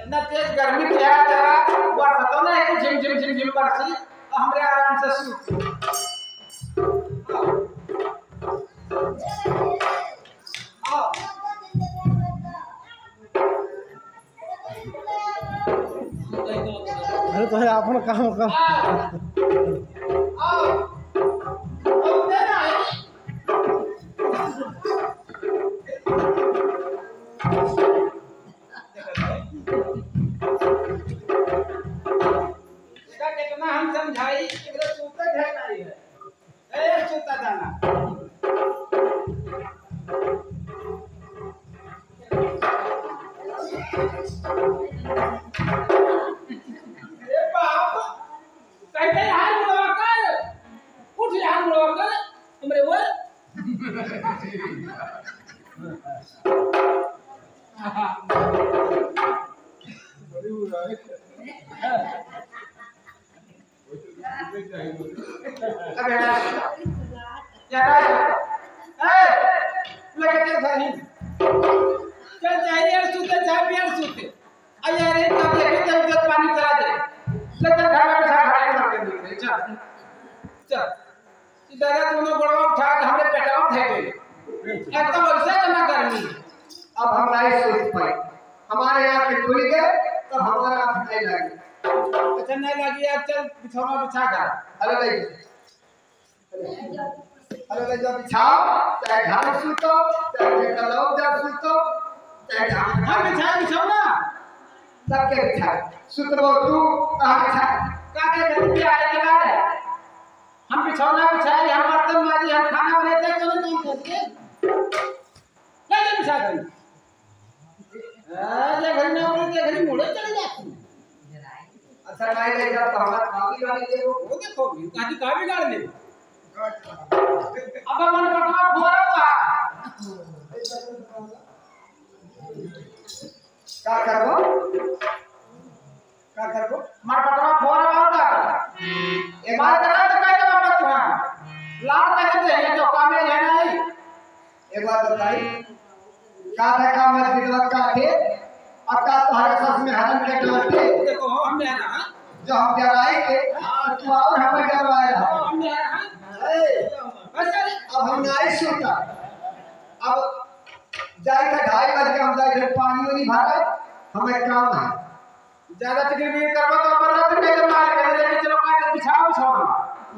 इतना तेज गर्मी क्या तेरा बरसात ना है झिम झिम झिम झिम बरसी हमरे आराम से सूत अरे तो है आपन काम का कितना हम समझाई सूता है नहीं है सूता जाना अब हम नहीं सोच पाए हमारे यहाँ के खुल गए तब हमारा आँख नहीं लगी अच्छा नहीं लगी अब चल बिछौना बिछा कर अरे नहीं जब बिछाओ चाहे घर सूतो चाहे कलौ जा सूतो चाहे हम बिछा बिछौना सबके बिछाए सूतबो तू कहाँ बिछाए का के गरीबी आए के बाद हम बिछौना बिछाए हम बर्तन माजी हम खाना बनाते कौन काम करते कैसे बिछा कर ये घर में और ये घर मुड़े चले जाती अच्छा नहीं ले जा तो हमारा काफी गाड़ी दे वो देखो काजी का भी गाड़ ले अब मन पटवा फोड़ा हुआ क्या करबो मार पटवा फोड़ा हुआ एक बार करा तो कैसे वापस हुआ लाड़ कहते हैं जो काम है नहीं एक बात बताई का था का मत विद्वत का थे और का तुम्हारे सस में हरन के डरते देखो हमने है ना जो हम डराए थे तू और हमें डरवाए रहा हमने है अच्छा अब हम नहीं सोता अब जाए था 2:30 बजे हम जाए थे पानी नहीं भरा हमें काम है ज्यादा तकलीफ करबो तो पर रात में मार के लेके चलो का बिछाओ छोड़ो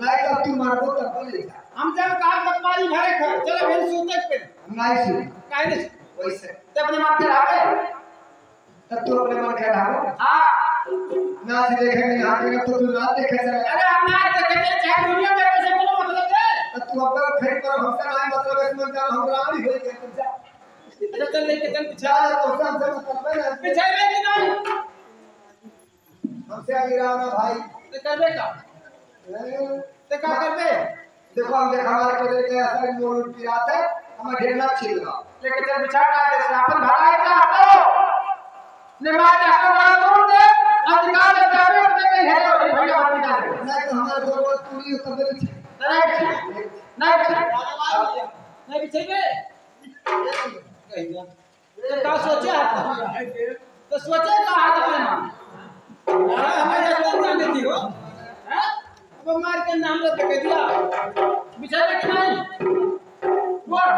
नहीं तब तू मारबो तब बोलेगा हम जब काल तक पानी भरे खा चलो फिर सूते पे नहीं सुन काहे नहीं वैसे ते अपने मन के रहे तब तू अपने मन के रहो हां नाच देखेंगे यहाँ के तो तू नाच देखे चले अरे हम नाच देखे चाहे दुनिया में कैसे कोनो मतलब है तब तू अब खरीद कर हमसे नहीं मतलब इसमें जान हम रानी हो गए तुम जा चल लेके चल बिछा तो हमसे मतलब है बिछावे कि नहीं हमसे आगे रहो भाई ते करबे का ते का करबे देखो हम देख हमारे को लेके असर मोड़ पिरात है हमें ढेरना छील रहा लेके चल बिछा का दे अपन भराए का हटो निमाज हटो बड़ा दूर दे अधिकार है जावे अपने कहीं है भैया बात निकाल नहीं तो हमारे दो रोज पूरी कर दे नहीं बिछेंगे तो सोचे तो सोचे का हाथ में हमें रास्ता जाने दी हो अब मार के नाम ले के दिया बिछावे कि नहीं बोल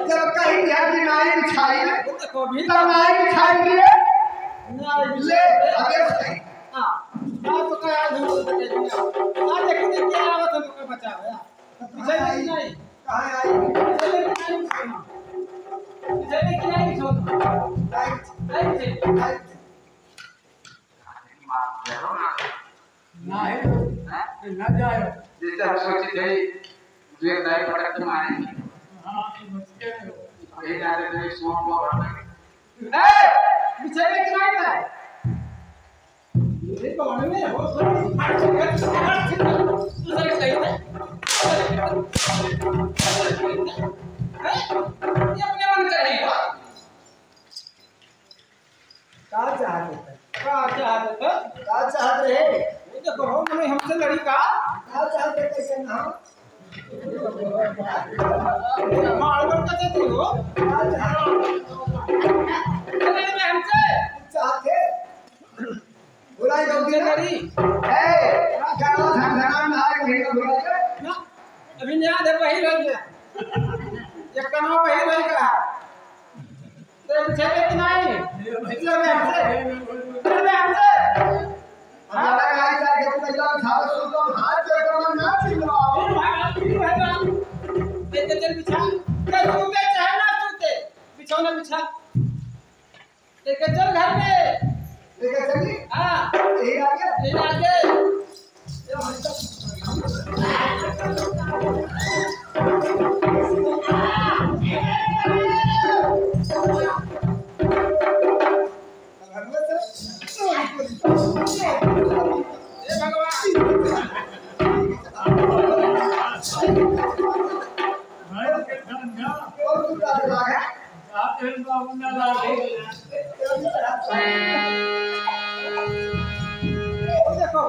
जब कहीं ध्यान की नाई बिछाई देखो भी तब नाई बिछाई दिए ले आगे से हां बात तो क्या आज हम लोग के दिया आज देखो क्या आवत हमको बचा है बिछावे कि नहीं कहां आई बिछावे कि नहीं छोड़ नहीं ना जाए जैसे हम सोचे थे मुझे नए पटक के मारेंगे ये जा रहे थे सोम को ए बिछावे कि नहीं था ये तो में हो सही है ये अपने मन करेगा का चाहते थे का चाहते का चाहते रहे वो देखो मैंने हमसे लड़ी का चाहते कैसे ना मालूम कैसे थी वो चाहते हमसे चाहते से करी ना अभी नया दे वही रह गया ये कनो वही रह गया तो पीछे कितना है इसलिए मैं हमसे हमारा गाय जाके तो जाओ खाओ सो तो हाथ जोड़ कर ना चिल्लाओ लेके चल बिछा क्या सूते चाहे ना सूते बिछौना बिछा लेके चल घर में लेके चलिए हां यही आ गया ये आगे ये देखो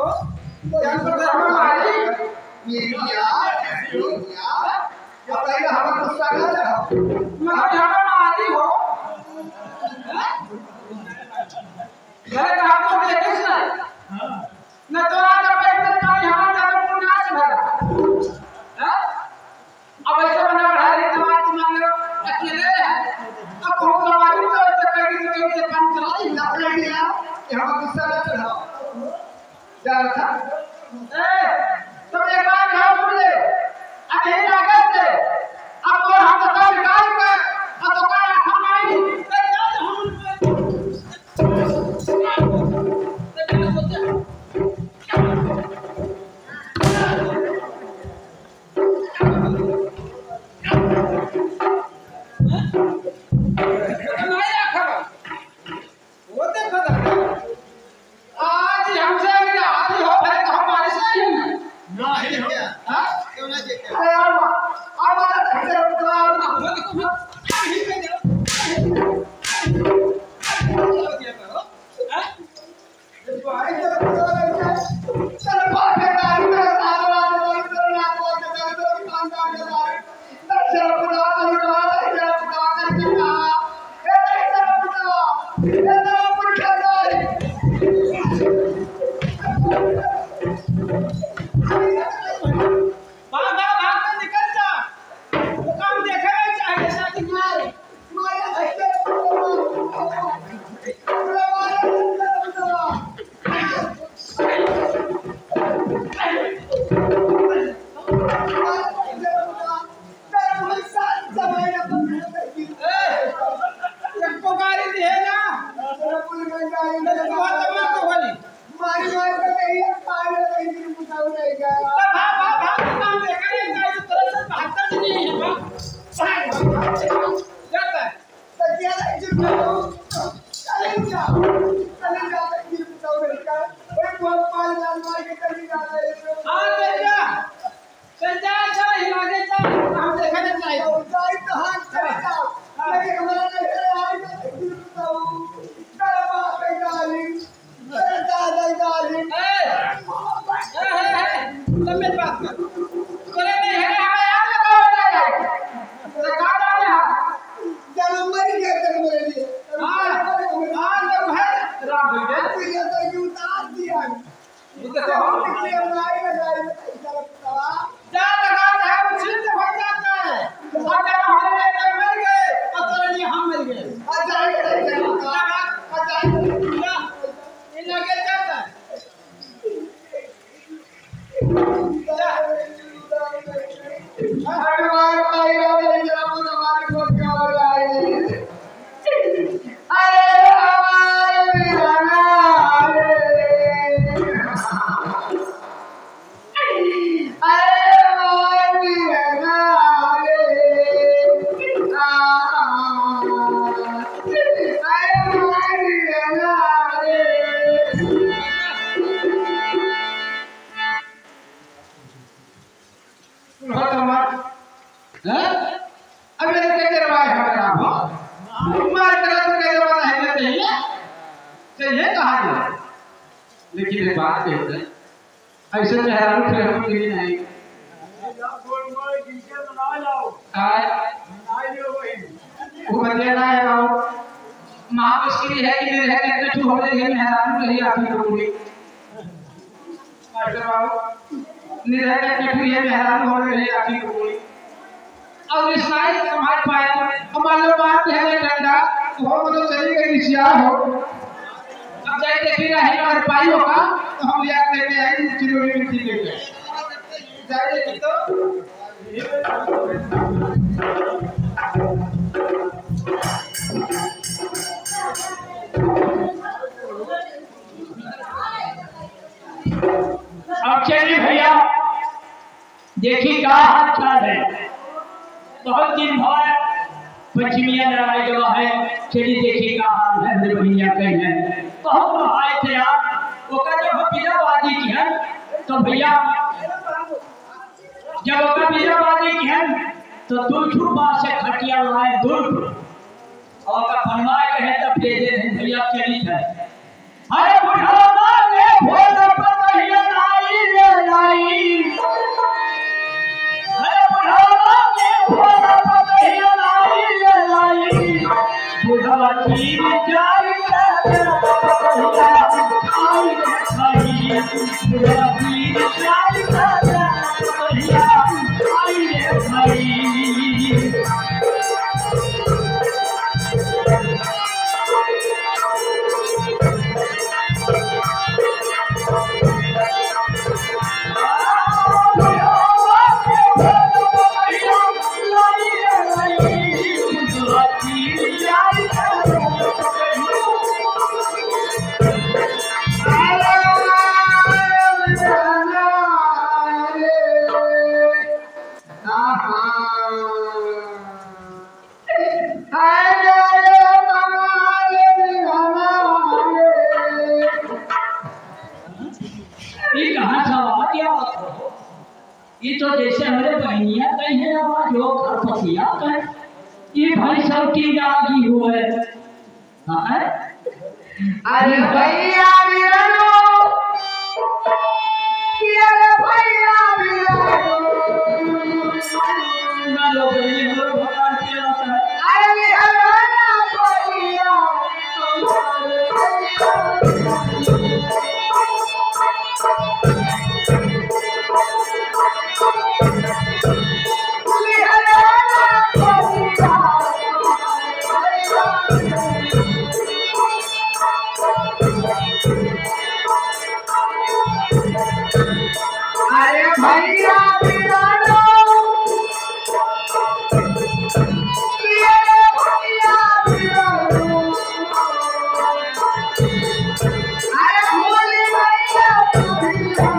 ध्यान कर हमारे क्या पहले हम गुस्सा कर रहे हो मैं हमारा आदि हो मेरे कहा तो देखिस ना न तो आज अपने का यहां जाकर पुनास भरा हैं अब ऐसे बना बढ़ा रही तुम्हारे मान लो अकेले है अब हम करवाई तो ऐसे करेगी तो से काम चलाई ना पड़ेगी ना कि हम गुस्सा कर रहे हो क्या था तुम एक बार यहाँ सुन ले अब यही आगे से अब और हम बता निकाल कर अब तो क्या हम आएंगे लेकिन एक बात कहते हैं ऐसे चेहरा फिर हम मिली नहीं वो बंदे ना है वो मां मुश्किल है कि मेरे है कि तू हो गई है हैरान कही आखिर करूंगी निरह के कटुरी है हैरान हो रहे आखिर कोई और इस नाई समाज पाए हमारे बात है डंडा हो मतलब चली गई निशिया हो अब जाए देखी रहे और पाई होगा तो हम याद लेके आए चिरोली मिट्टी लेके जाए देखी तो अब चलिए भैया देखिए क्या हाल चाल है। बहुत दिन बाद पश्चिमिया लड़ाई जो है चलिए देखिए क्या हाल है मेरे भैया कहीं है बहुत आए थे आप वो का जब बीजाबादी की है तो भैया जब वो बीजाबादी की है तो दुलछुपा से खटिया लाए दुल और का फरमाए कहे तो भेजे भैया चली है। अरे बुढ़ावा ने भोला पतहिया लाई ले लाई अरे बुढ़ावा ने भोला पतहिया लाई ले लाई बुढ़ावा की विचार कर पतहिया खाई खाई बुढ़ावा की विचार कर पतहिया खाई रे खाई ये तो जैसे हमारे बहनिया कहीं है आवाज हो घर पसिया कहे ये भाई सब की जागी हुए हाँ अरे भैया बिरनो अरे भैया बिरनो ना लो बहनी हो भगवान के आता है अरे हमारा भैया अरे भैया बिरनो भैया बिरनो अरे भोले भैया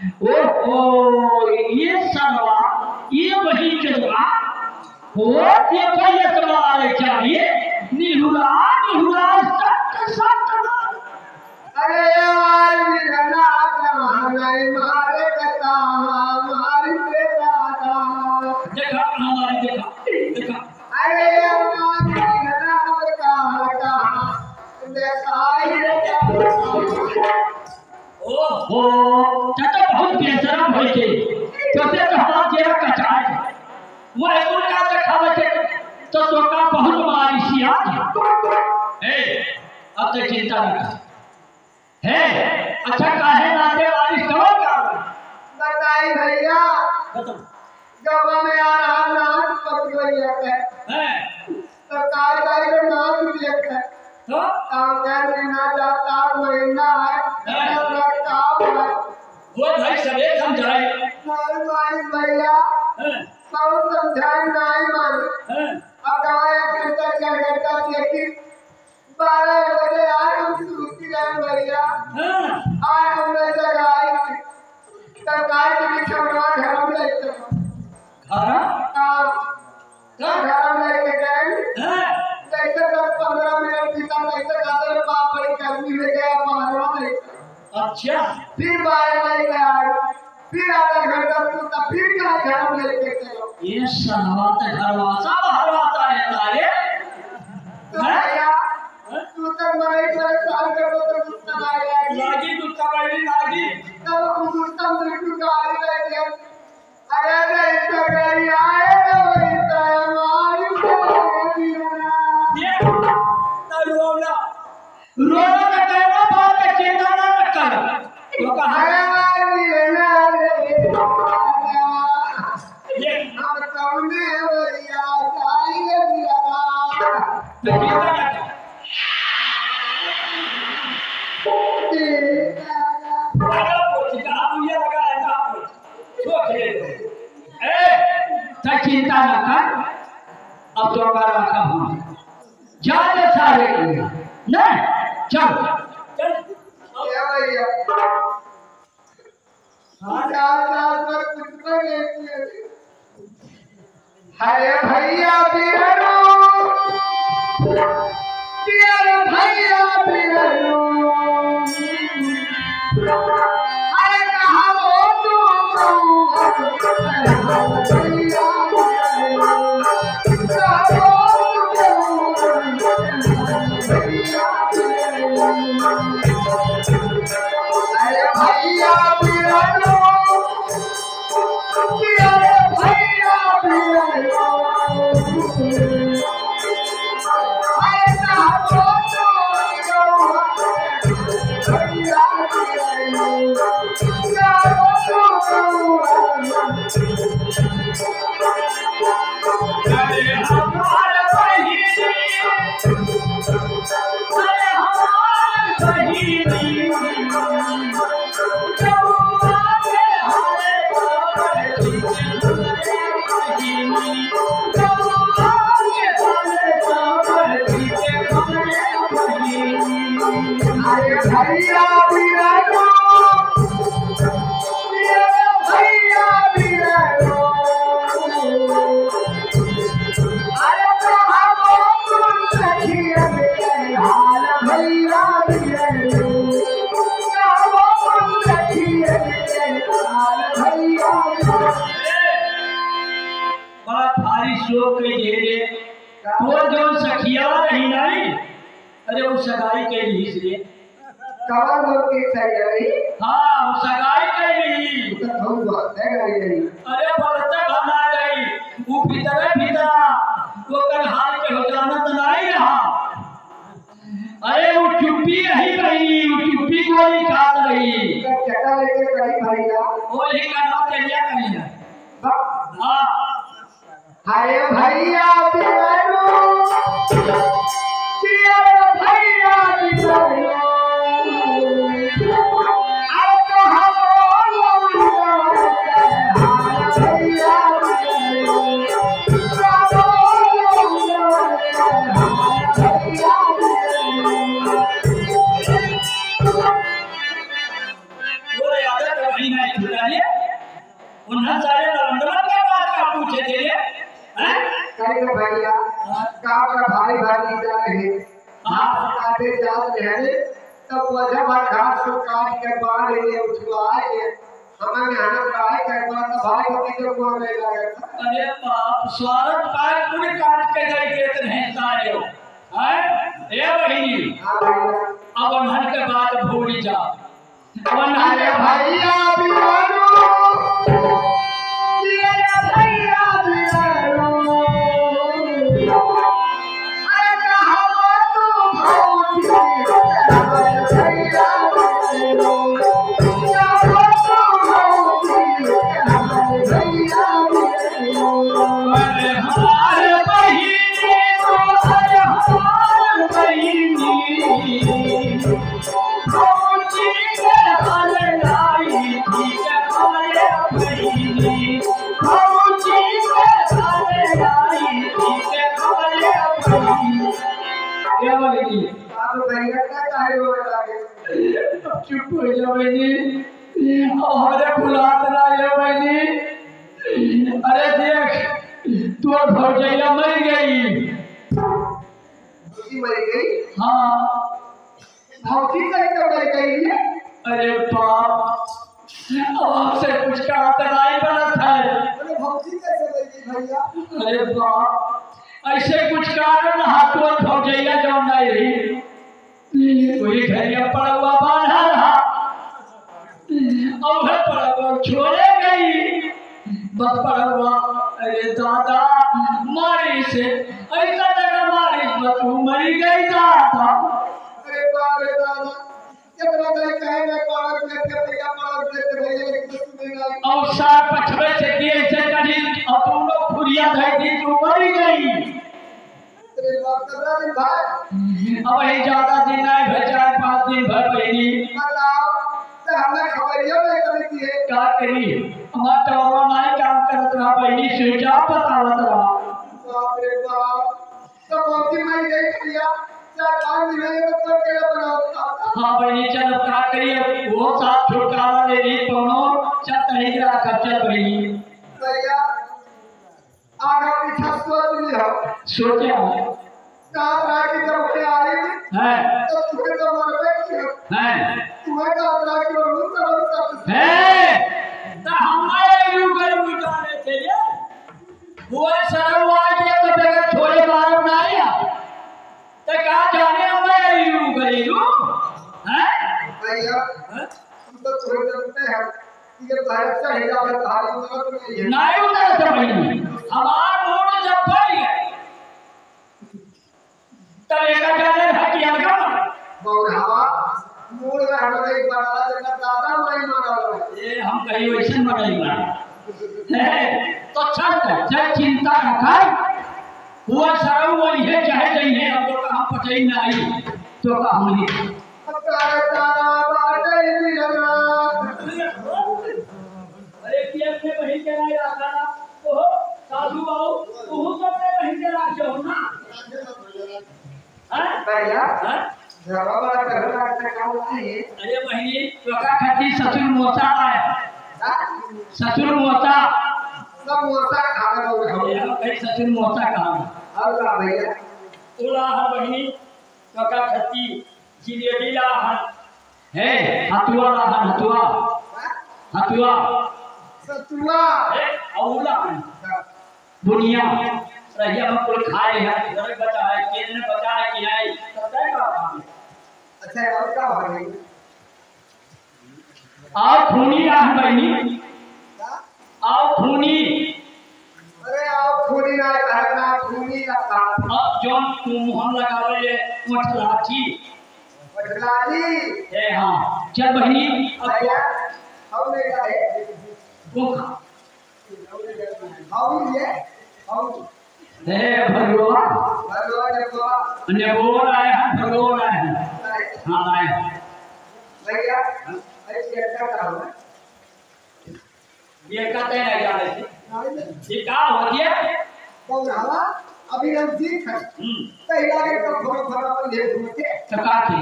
ओहो ये सलवा ये वही चलवा हो ये कहिए सवाल चाहिए निहुरा निहुरा सत सत अरे यार मेरा हमारे मारे कथा हमारी बेटा देखा हमारी देखा देखा अरे यार मेरा कहा ओहो चाचा बहुत बेशरम होई छे कते कहवा जेरा कचाय मैं कुल का देखावे छे तो तोका बहुत मारी सिया ए अब तो चिंता न कर है अच्छा काहे ना दे बारिश कब का बताई भैया बताओ जब में आ रहा नाच पकड़िया है तो कार का नाच देखता है तो काम करना जाता महीना है काम है वो भाई सबे समझाए नहीं मान भैया बहुत समझाए नहीं मान अब गवाया घंटा 4 घंटा देखी 12 बजे आए हम सूती रहे भैया आज हमने जगाई सरकार के बिछौना घर में लेते घर में लेके गए जैसे 10-15 मिनट बीता जैसे ज्यादा बाप बड़ी गर्मी में गया बाहर में अच्छा फिर बाहर में गया फिर आधा घंटा सूता फिर घर में लेके गए ये सनवात घरवासा बहरवाता है तारे तो भैया तू तो मैं परेशान कर दो तो गुस्सा आ गया लागी गुस्सा वाली लागी तब गुस्सा मृत्यु का आ गया अरे नहीं तो गई आए वही तो हमारी ये तो रोना रोना का कहना बात का चिंता न कर तो कहा ये हम कौने भैया जाएंगे तो चिंता न कर अरे पोती का ये लगा है ना सोच ले तो चिंता न कर अब तो कर रखा हूँ जाने सारे नहीं चल चल क्या भैया हरे भैया बिरलो भैया बिरलो अरे कहा वो अरे भैया बिरलो भैया बिरलो अरे कहा अरे हमारे बहिनी अरे हमारे बहिनी जमुना के हरे बहिनी जमुना के हरे बहिनी अरे भैया बिरलो भैया बिरलो अरे कहा वो सखिया हाल भैया बिरलो कहा वो सखिया हाल भैया बड़ा भारी शोक के घेरे वो जो सखिया रही नहीं अरे वो सगाई के लिए इसलिए कवर लोग के सही हाँ वो सगाई के लिए तो थोड़ी बात है गई अरे बरतक बना गई वो भीतर वो कर हाल के हो जाना तो नहीं रहा अरे वो चुप्पी रही गई वो चुप्पी गोली खा रही चटा लेके कहीं भैया वो ही करना चलिया कहीं ना हाँ हरे भैया बिरलो भैया बिरलो अब तो हम भैया वो आदत वही नहीं छूटा ले उन्हें सारे लंदन के बात का पूछे थे ले हैं कहीं भैया गांव का भाई भाई जा रहे आप आते जाते हैं तब वजह भाई घास को काट के बाहर ले उठवाए हमें मेहनत रहा है कर बात भाई होती जो को ले लगा अरे बाप स्वागत पाए पूरे काट के गए देते हैं सारे हो हैं ये बहिनी हां भैया अब उन्हें के बाद भूल जा अरे भैया बियानो ये भैया बियानो अरे कहां तू भौजी भैया बियानो क्या तू भौजी भैया बियानो अरे हमारे बहिनी तो अरे हमारे बहिनी भौजी के हले लाई ठीक हमारे बहिनी भौजी के हले लाई ठीक हमारे बहिनी क्या बहिनी आप भैया का काहे हो लगे चुप हो जा बहिनी हमारे बुलात ना ये बहिनी अरे देख तू भौजैया मर गई उसी मर गई हाँ भौजी कैसे मर गई है अरे बाप आपसे कुछ कहा तो नहीं बनत है अरे भौजी कैसे मर गई भैया अरे बाप ऐसे कुछ कारण हाथों भौजैया जो नहीं रही वही घरिया पड़ा हुआ बांधा रहा और पड़ा हुआ छोड़े गई बस पड़ा हुआ अरे दादा मारी से ऐसा लगा मारी तू मरी गई दादा अरे बारे दादा कितना देर कहे मैं पार लेके भैया पार लेके भैया लेके सुनेगा और सार पछवे से किए से कहीं अतुलो खुरिया धई थी तू मरी गई तेरे बाप का दिन भाई अब ही ज्यादा दिन नहीं भेजा 5 दिन भर बहनी बताओ तो हमें खबरियों नहीं करी थी क्या करी हमारा टोरो नहीं काम करत रहा बहनी स्विचा बतावत रहा बाप रे बाप तो भौजी मर गई भैया क्या काम नहीं है तो क्या बनाओ हाँ बहनी चल क्या करिए वो साथ छुटकारा ले ली दोनों चल कहीं जरा खर्चा बहनी भैया आगे पीछे सोच लिया सोचा कहा रहा कि जब मैं आई है तो तुम्हें तो मरवे किया है तुम्हें कहा रहा कि वो रूम सब है तो हमारे यू कर उठाने थे ये वो सरवाज ये तो बगैर छोड़े बाहर ना आया तो क्या जाने हमारे यू करेलू हैं भैया हम तो छोड़ देते हैं कि ये बाहर से हिला के बाहर उतर नहीं है नहीं उतर तो भाई हमार मूड जब भर गए तब एक जाने हटिया का बहुत हवा मूड में हमारे एक बड़ा जगह दादा नहीं मारा ये हम कहीं वैसे मनाएंगे तो चल चिंता रखा वो सरव वही है चाहे नहीं है अब तो कहाँ पचाई ना आई तो कहाँ नहीं तारा बाटे भी लगा अरे कि अपने बहन के नहीं रखा ना ओहो साधु बाबू ओहो तो अपने बहन के रखे हो ना हैं भैया हैं जरा बड़ा करना अच्छा काम नहीं है अरे बहनी तो का खाती ससुर मोचा है ससुर मोचा सब मोसा खाना हो ये हम कहीं ससुर मोचा कहाँ और का भैया तोला है बहनी तो का खाती जिलेबी ला है हतुआ ला हतुआ हतुआ सतुआ है औला बुनिया रहिया में कोई खाए है घर बचा है केन ने बचा है कि नहीं पता है का अच्छा और का हो गई आओ खूनी आ बहनी आओ खूनी अरे आओ खूनी ना कहना खूनी का काम अब जोन तुम हम लगावे मोट लाठी बदलाली ए हां चल बहनी अब भैया हम नहीं गए वो खा हम ये हम हे भगवान भगवान भगवान ने बोल आए हैं भगवान आए हैं हां आए हैं भैया ऐसे अच्छा का हो ये कहते हैं जा रहे थे ये का हो गया कौन हवा अभी हम जीत है पहला के तो थोड़ा थोड़ा ले घूमते तो का की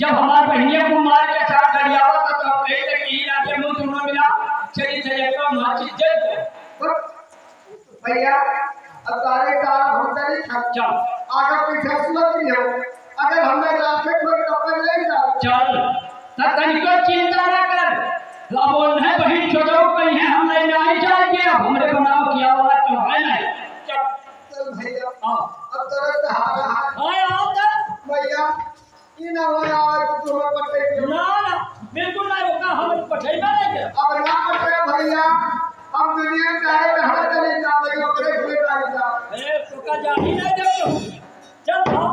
जब हमारे बहनिया को मार के साथ डरियावा तो कहे थे कि हीरा के मुंह तुम्हें मिला चली चले का माची जल गए भैया अब सारे साल हम चली चल आगे पीछे सुलझ नहीं हो अगर हमें रास्ते में कपड़े ले जाओ चल तनिको चिंता न कर अब उन्हें बहन छोड़ो कहीं है हम नहीं आई जाएंगे अब हमरे बनाओ किया हुआ तो है नहीं चल भैया हां अब तरह सहारा हां आओ तो भैया ये ना हो यार तुम पटे ना ना बिल्कुल नहीं होगा हम पठेगा नहीं अब ना पटे भैया हम दुनिया चाहे कहां चले जाओ अपने घर चले जाओ ए तो का जा ही नहीं दे चल आओ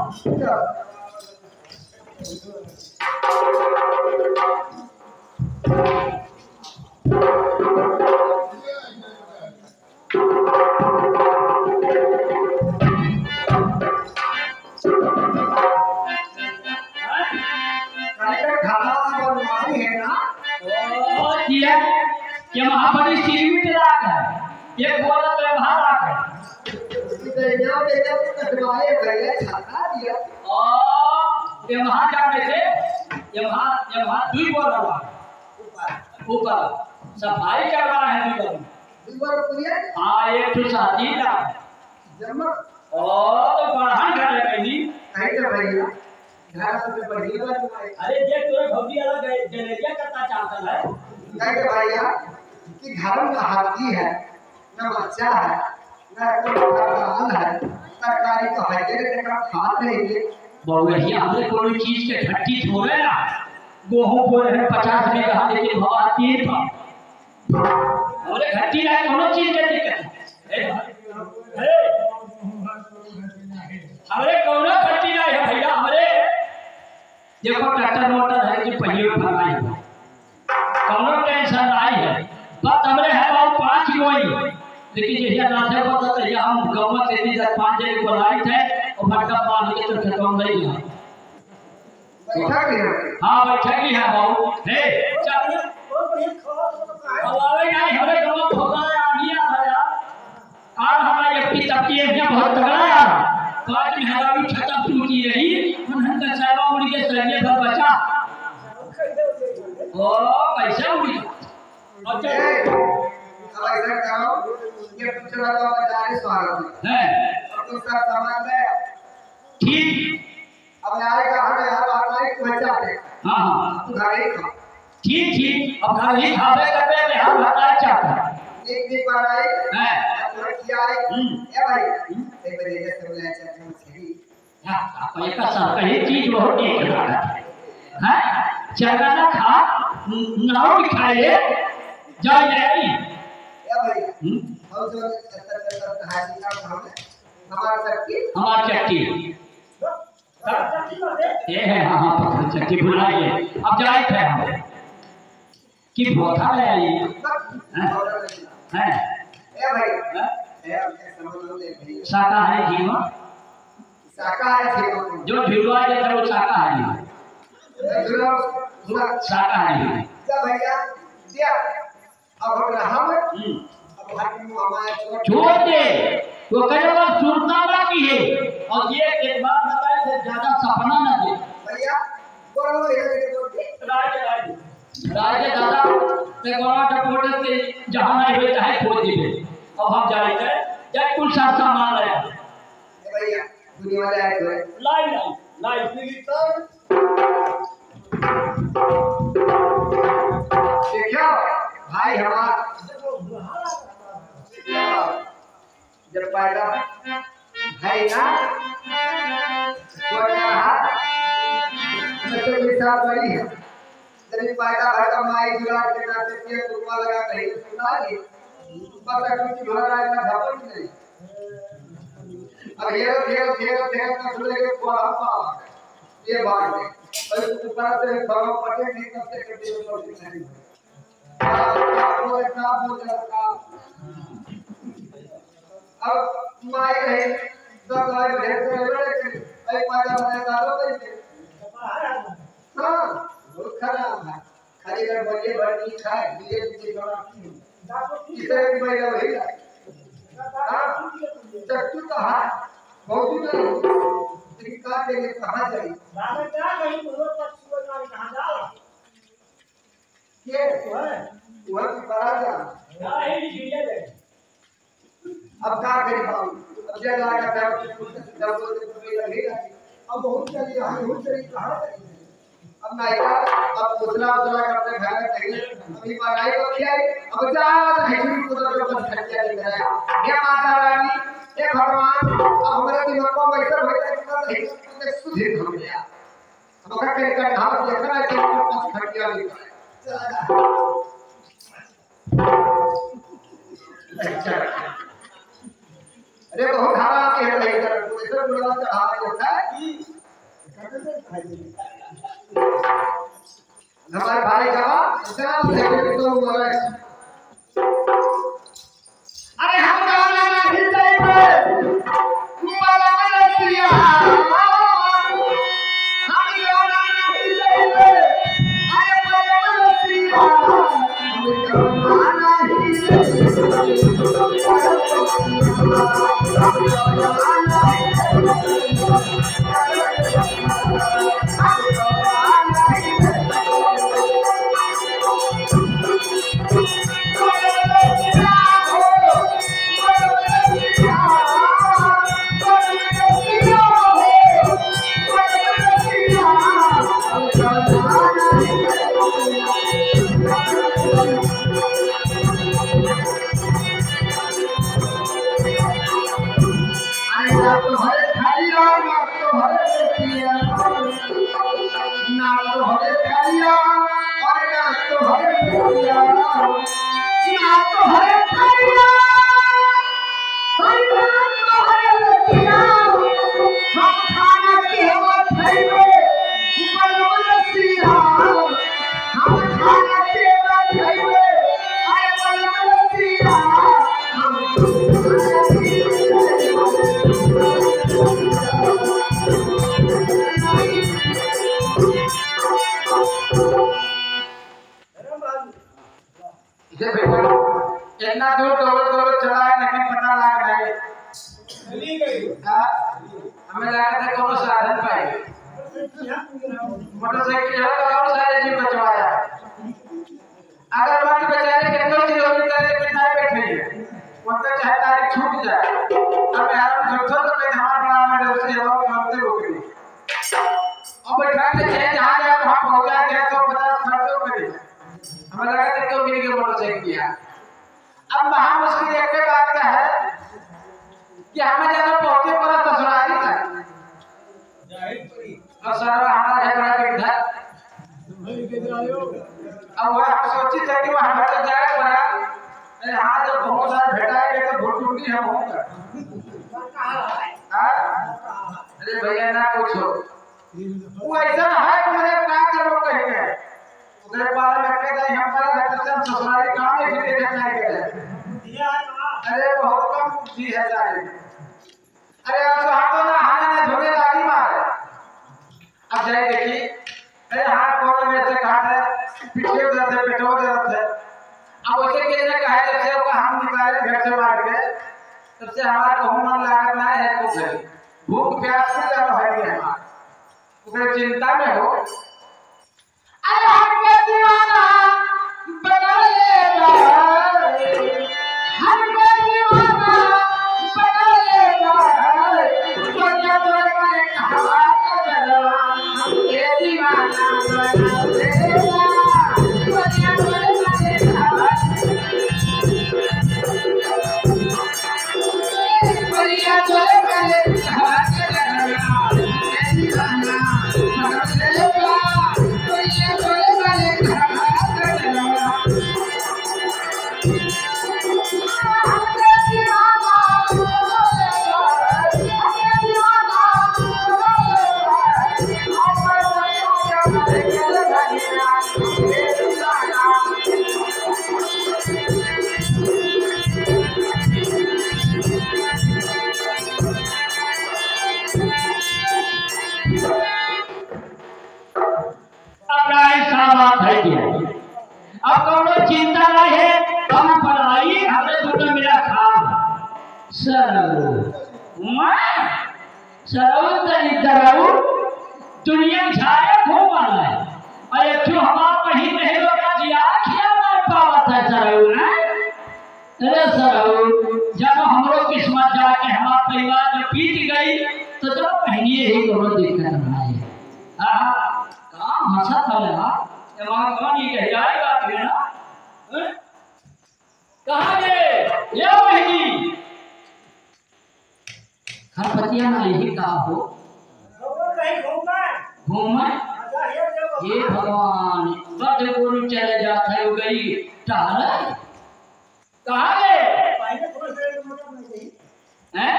ये महाबली सीमित राग है एक बोला तो व्यवहार राग है जो देखो कटवाए भैया छाता दिया और ये वहां जाने थे ये वहां दुई बोल रहा ऊपर सफाई कर रहा है ऊपर पुलिया हां एक तो शादी का जमा और तो बढ़ान कर ले नहीं नहीं तो भैया घर से बढ़िया बात है अरे देख तो भौजी अलग जलेबिया करता चाहता है नहीं तो भैया कि घर में हाथी है न बच्चा है न कोई है सरकारी तो है के का खात नहीं है बहुरिया हमने कोई चीज के घट्टी छोड़े ना गोहूं बोले हैं 50 बीघा लेकिन भाव आती है हमरे घट्टी है कोनो चीज के दिक्कत है हमरे कोनो घट्टी नहीं है भैया हमरे देखो ट्रैक्टर मोटर है कि पहिए भगाई कोनो टेंशन नहीं है बात हमरे है बहुत 5 गोई लेकिन जैसे नाथे को तो हम गांव में तेजी से 5 जने बुलाई थे और भट्टा पानी के तो खत्म नहीं हुआ बैठा गया हां बैठा की है बाबू हे चल हमारे नहीं हमारे गांव में भोगा आगिया भैया और हमारा ये पितपिए है बहुत तगड़ा यार काज में हरावी छटा टूटी रही उन्हें का सेवा उड़ के सरिये पर बचा ओ कैसे उड़ी अच्छा अब ऐसा करो ये पूछना तो बजारे स्वागत है अब तो सब समझ में ठीक अब यार का हर यार हमारे बच्चा है हां हां तू घर ही खा ठीक अब घर ही खावे करते में हम हटाए चाहते एक भी बार आई हैं पूरा किया है ए भाई एक बार ये सब ले चाहते हैं सही हां ये का सब कही चीज बहुत एक है चरना खा नाव खाए जाए जाए ए भाई हम जो 70 हाजी का काम है हमारा चक्की ये है हाँ चक्की बुलाइए अब जाए थे हम कि बोथा ले आइए हैं ए भाई ए समझ शाकाहारी जीव शाकाहारी जो ढिलवा जाता है वो शाकाहारी शाकाहारी क्या भैया दिया अब हम रहा अब हमारे छोड़ दे वो कहेगा सुरतावा की है और ये एक बात बताए से ज्यादा सपना ना दे भैया बोलो राजे दादा ते गोरा टपोटे से जहां नहीं हुए चाहे छोड़ दीजिए अब हम जाएंगे जब कुल साथ सामान लाया भैया दुनिया वाले आए थे लाई देखो भाई हमारा जब पैदा है ना तो क्या मतलब ये साथ बड़ी है जब पैदा है माई गुलाब के नाते के रुपया लगा कहीं सुना ली पता कुछ घर आए ना धपन नहीं अब ये ना सुने के कोड़ा ये बात है और ऊपर से बाबा पटे नहीं करते करते ऊपर नहीं वो इतना बोल रहा अब माई रहे दस लाख भेज रहे ऐ पाजा बना डालो कैसे हां वो खराब है खाली कर बजे भर नहीं खाए धीरे धीरे बड़ा इसे भी भैया वही हां चक्कू तो है बहुत ही तरीका के लिए कहां जाए क्या कहीं बहुत ये वह की बड़ा जा अब क्या करी पाऊं अब जब लगा था जब तो लगेगा अब बहुत चली यहाँ बहुत चली कहाँ चली अब नायका अब उतला उतला करते घर में कहीं अभी बनाई तो क्या अब जा हिंदू को तो बस खर्चा नहीं कराया ये माता रानी ये भगवान अब हमारे दिमाग को वैसा होता है कि हिंदू सुधीर हो गया अब क्या करें का ढाल देखना है तो बस खर्चा नहीं कराया अच्छा अरे बहुत धारा के है नहीं कर तो इधर बुला चढ़ा देता है हमारे भाई का इतना देखो तो हुआ है अरे हम गाना नहीं जाएंगे वाला मलसिया हम गाना नहीं जाएंगे अरे वाला मलसिया हम गाना नहीं इतना दूर दौड़ चला है लेकिन पता लग नहीं चली गई हमें लगा था कौन साधन पाए मोटरसाइकिल है तो और सारे जी बचवाया अगर बाकी बेचारे के 2 किलोमीटर के किनारे बैठे हैं वो तो चाहता है छूट जाए अब यार झूठो तो मैं धार बना में से वो मानते हो गई और बैठा के चाहे जहां जाए वहां पहुंचा के 150 खर्चो करे हमें लगा था क्यों मिल गई मोटरसाइकिल किया अब महा मुश्किल एक बात का है कि हमें जब पहुंचे पर ससुराली तक और सारा हमारा झगड़ा के इधर अब वह सोची थे कि वहां तो जाए पड़ा अरे हां जब बहुत सारा भेटाएंगे तो भूल टूटी हम होगा अरे भैया ना पूछो वो ऐसा है कि मुझे क्या करो कहेंगे उधर बारे में कहता है हमारा घर से ससुराली काम में भी देखना है अरे बहुत कम बुद्धि है सारी अरे अब तो हाथों ना हाथ ने धोने लागी मार अब जाए देखी अरे हाथ कोने में से काट है पीछे उधर से पेटो उधर से अब उसे कहने का है जब से वो हम निकाले घर से मार के तब से हमारा कहूँ मन लागत ना है कुछ भूख प्यास से ज्यादा है हमारा उसे चिंता में हो अरे हम के दीवाना बना लेगा हम के दीवाना बना लेगा तो जब मैं कहा चलवा हम के दीवाना बना लेगा तो जब मैं कहा बढ़िया चले चले कहा चलवा दीवाना बना लेगा अब कौनो चिंता नहीं है हम पढ़ाई हमने दोनों मेरा खाम सरऊ तरी तरऊ दुनिया झाया घूम आना है अरे क्यों हमारा कहीं नहीं रोका दिया क्या मैं पावा था सरऊ अरे सरऊ जब हमरो किस्मत जाके हमारा परिवार में पीट गई तो चलो पहनिए ही दोनों देखकर बनाए कहाँ हंसा था यार वहाँ कौन ही कह जाएगा फिर ना कहाँ गए ये बहनी खरपतिया ना यही कहा हो घूम ये भगवान बद गुरु चले जाते हो गई टहल कहाँ गए हैं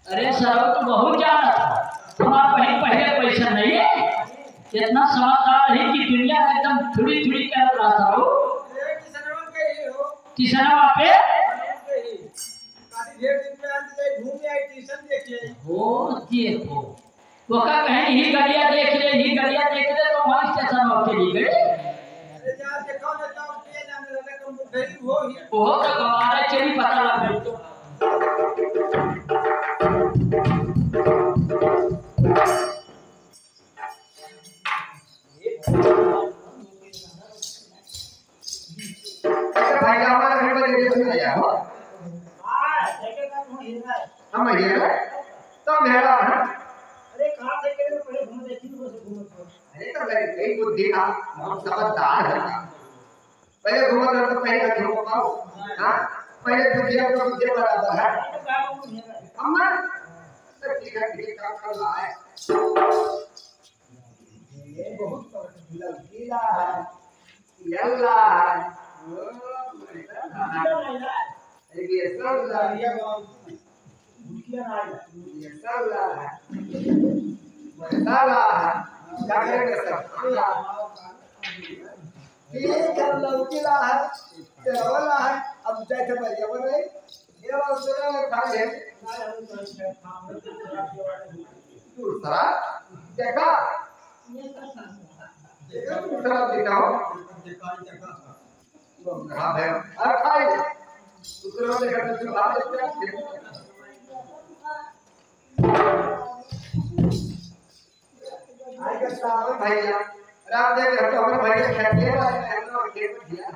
अरे सर तो बहुत जाना था हमारा कहीं पहले पैसा नहीं है इतना समझदार है कि दुनिया एकदम थोड़ी थोड़ी कर रहा था वो किसनवा पे हो देखो वो का कहीं ही गलिया देख ले तो वहां स्टेशन होके नहीं गए वो तो हमारा चली पता लग गई तो भाई हमारा घर में देखो नहीं आया हो हम ये तो मेरा अरे कहां से के पहले घूम देखी वो से घूम अरे तो मेरी कई बुद्धि का बहुत समझदार है पहले घूमो तो पहले का घूमो पाओ हां पहले बुद्धि को बुद्धि बराबर है अम्मा तो ठीक है काम कर रहा है ये बहुत गीला है यल्ला ये सब लारिया भूखिया ना ये सब ला बताला क्या करेंगे सब ये कर लौकीला है चलवाला है अब जाके बढ़िया बन रही ये वाला दूसरा खा ले दूसरा देखा देखा दूसरा दिखाओ हाँ भाई अरे खाई दूसरा देखा तो बात आई का सावन भैया रात दे के हमारे भैया खेते वाला खेत में दिया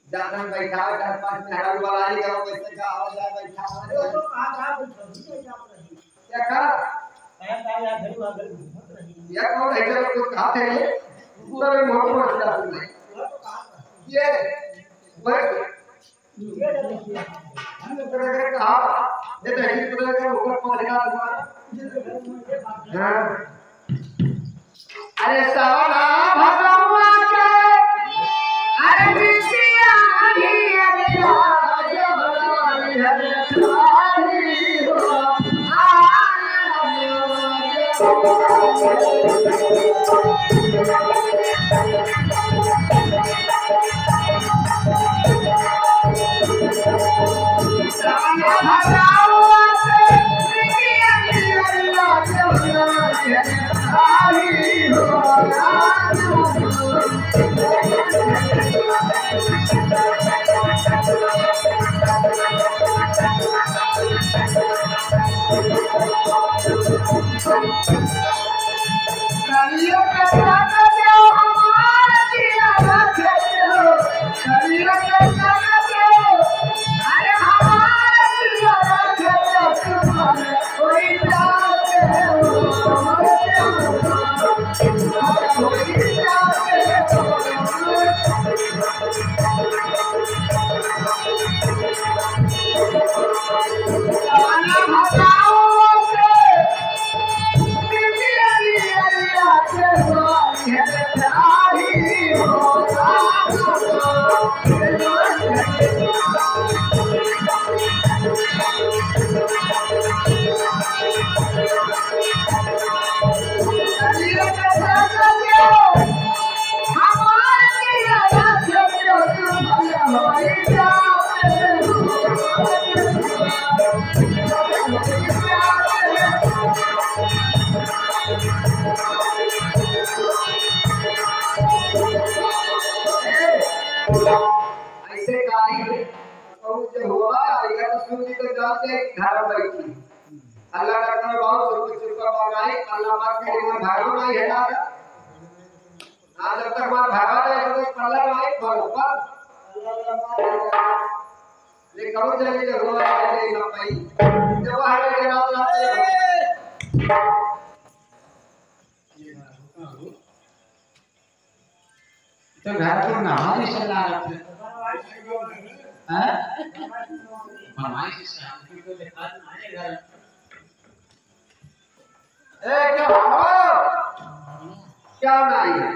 जाना बैठा 4-5 मिनट वाला ही गांव में से आवाज आ बैठा तो कहां क्या कहा या कौन है जो कुछ कहा थे पूरा में मोहब्बत से आते हैं ये वर्क ये देखिए हम लोग कहा ये देखिए पूरा का ऊपर को लगा तुम्हारा हां अरे सावना भगवा के अरे बिटिया ही अगला जवानी है सारी हो ऐसे काली बहुत जो हुआ आएगा तो सुन तो जाते घर बैठी अल्लाह का बहुत सुख सुख बनाए अल्लाह पाक के लिए भागो नहीं है ना आज जब तक मार भागा रहे तो पल्ला नहीं पर ले करो जल्दी से हुआ है ना भाई जब हर के रात तो घर पर नहा नहीं चला रहा हैं हमारे से हमको तो दिखा नहीं घर क्या हो क्या नहीं है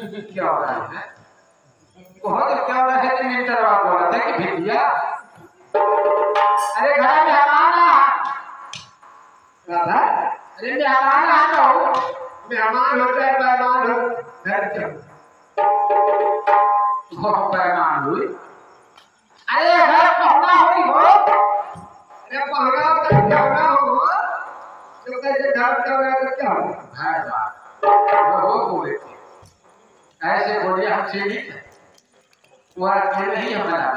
क्या हो रहा है बहुत क्या हो रहा है कि मिनटर बात बोल रहा था कि भिटिया अरे घर में मेहमान राधा अरे मेहमान आ जाओ मेहमान होता है मेहमान हो घर के बहुत मेहमान हुई अरे घर पहुंचा हुई हो अरे पहुंचा तो क्या हो तो कैसे घर का तो क्या हो है बात वो बोले ऐसे बोलिए हमसे नहीं वो अकेले ही हमारा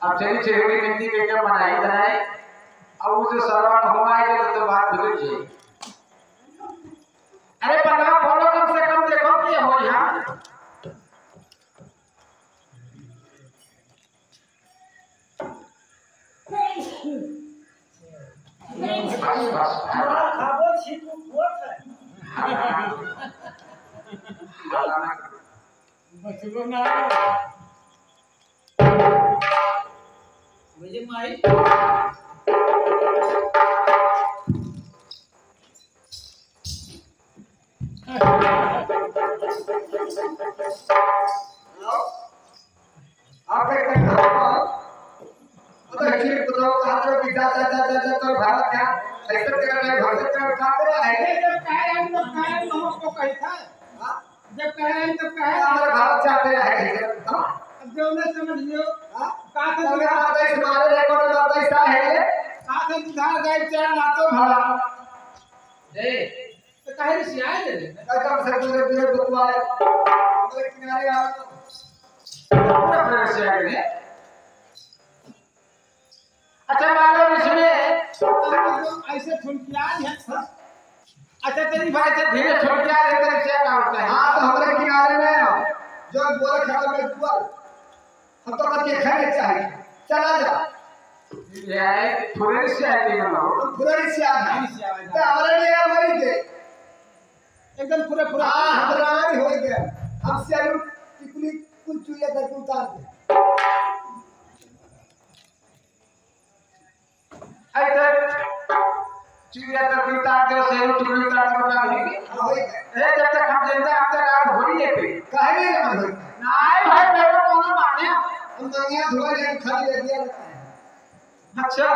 अब चली चेहरे मिट्टी के क्या बनाई बनाए अब उसे सरवान हो आएगा तो बात बिगड़ जाएगी अरे पता खोलो कम से कम देखो क्या हो यहाँ बस खाबो छिपू फोट बचलो ना मुझे माई आप एक तो एक्चुअली बताओ कहां तरफ विदा जा तो भारत क्या ऐसा तेरा नहीं भारत का कहां तरफ है जब कहे हम तो कहे हमको कही था जब कहे हम तो कहे हमारे भारत चाहते हैं अब जो ने समझ लियो का से तो मेरा आता है हमारे रिकॉर्ड में आता है क्या है ये का से सुधार गए चार लातो भरा दे तो कहे से आए दे कम से दूर दूर बतवा उधर किनारे आ पूरा फ्रेश से आ गए अच्छा मालूम इसमें ऐसे ठुनकिया है अच्छा तेरी भाई से धीरे छोड़ के आ रहे तेरे क्या होता है हां तो हमारे किनारे में जो बोले खड़ा में तू हम तो बच्चे खाने चाहिए चला जा ये थोड़े से आएगी ना थोड़ी से आएगी तो हमारे लिए हमारी के एकदम पूरा पूरा हां हमारा ही हो गया हम से टिकली कुल चुया तक उतार दे ऐसे चिड़िया तक उतार दे से टिकली उतार दे बता देंगे ए जब तक हम जिंदा हम तक आप हो नहीं पे काहे नहीं हम नहीं भाई मेरे को कौन माने हम मंगिया धोआ ले खाली ले दिया अच्छा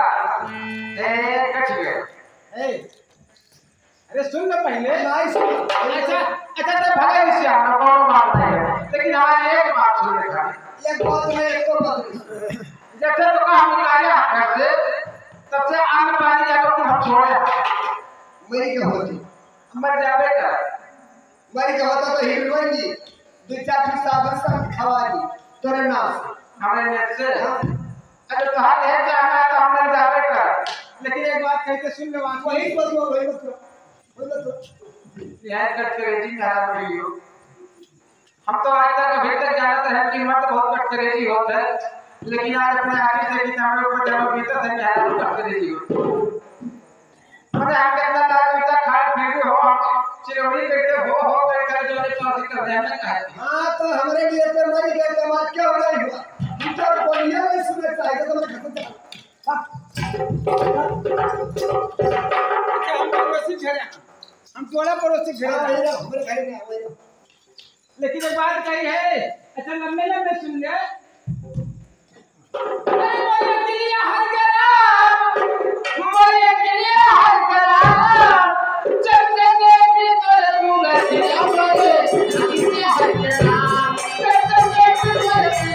ए कट गया ए अरे सुन ना पहले नहीं सुन अच्छा अच्छा तो भले इससे हम कौन मारते हैं लेकिन हमारे एक बात सुन ले खाली एक बात में एक और बात जब से तो हम निकाले घर से तब से आग पानी जाकर हम छोड़े मेरी क्या होती मर जावे का मेरी क्या होता तो हीरोइन जी दो चार फिर साबन सब खवा दी तोरे नाम से हमारे नेट से अरे तो हाल है जाना तो हम मर जावे का लेकिन एक बात कहते सुन ले बात वही बतो यार करके रेटिंग खराब हो रही हो हम तो आज तक अभी तक जानते हैं कि मत बहुत कटकरेजी होता है लेकिन आज अपने आगे से किताबों को जब भीतर से क्या है कटकरेजी हो अरे हम कहना था कि तक खाए फिर हो हम चिरौड़ी करते हो कर जो ने पास कर दे हमें कहा हां तो हमरे लिए तो मरी गए तो बात क्या हो रही हुआ भीतर बोलिए में सुने चाहिए तो मैं खत्म हम पड़ोसी घेरे हम थोड़ा पड़ोसी घेरे हमारे घर में आवे लेकिन एक बात कही है अच्छा लंबे लंबे सुन ले अरे मोरे के लिए हर गया मोरे के लिए हर गया चलते देखी तोरे मुंह के मोरे के लिए हर गया चलते देखी तोरे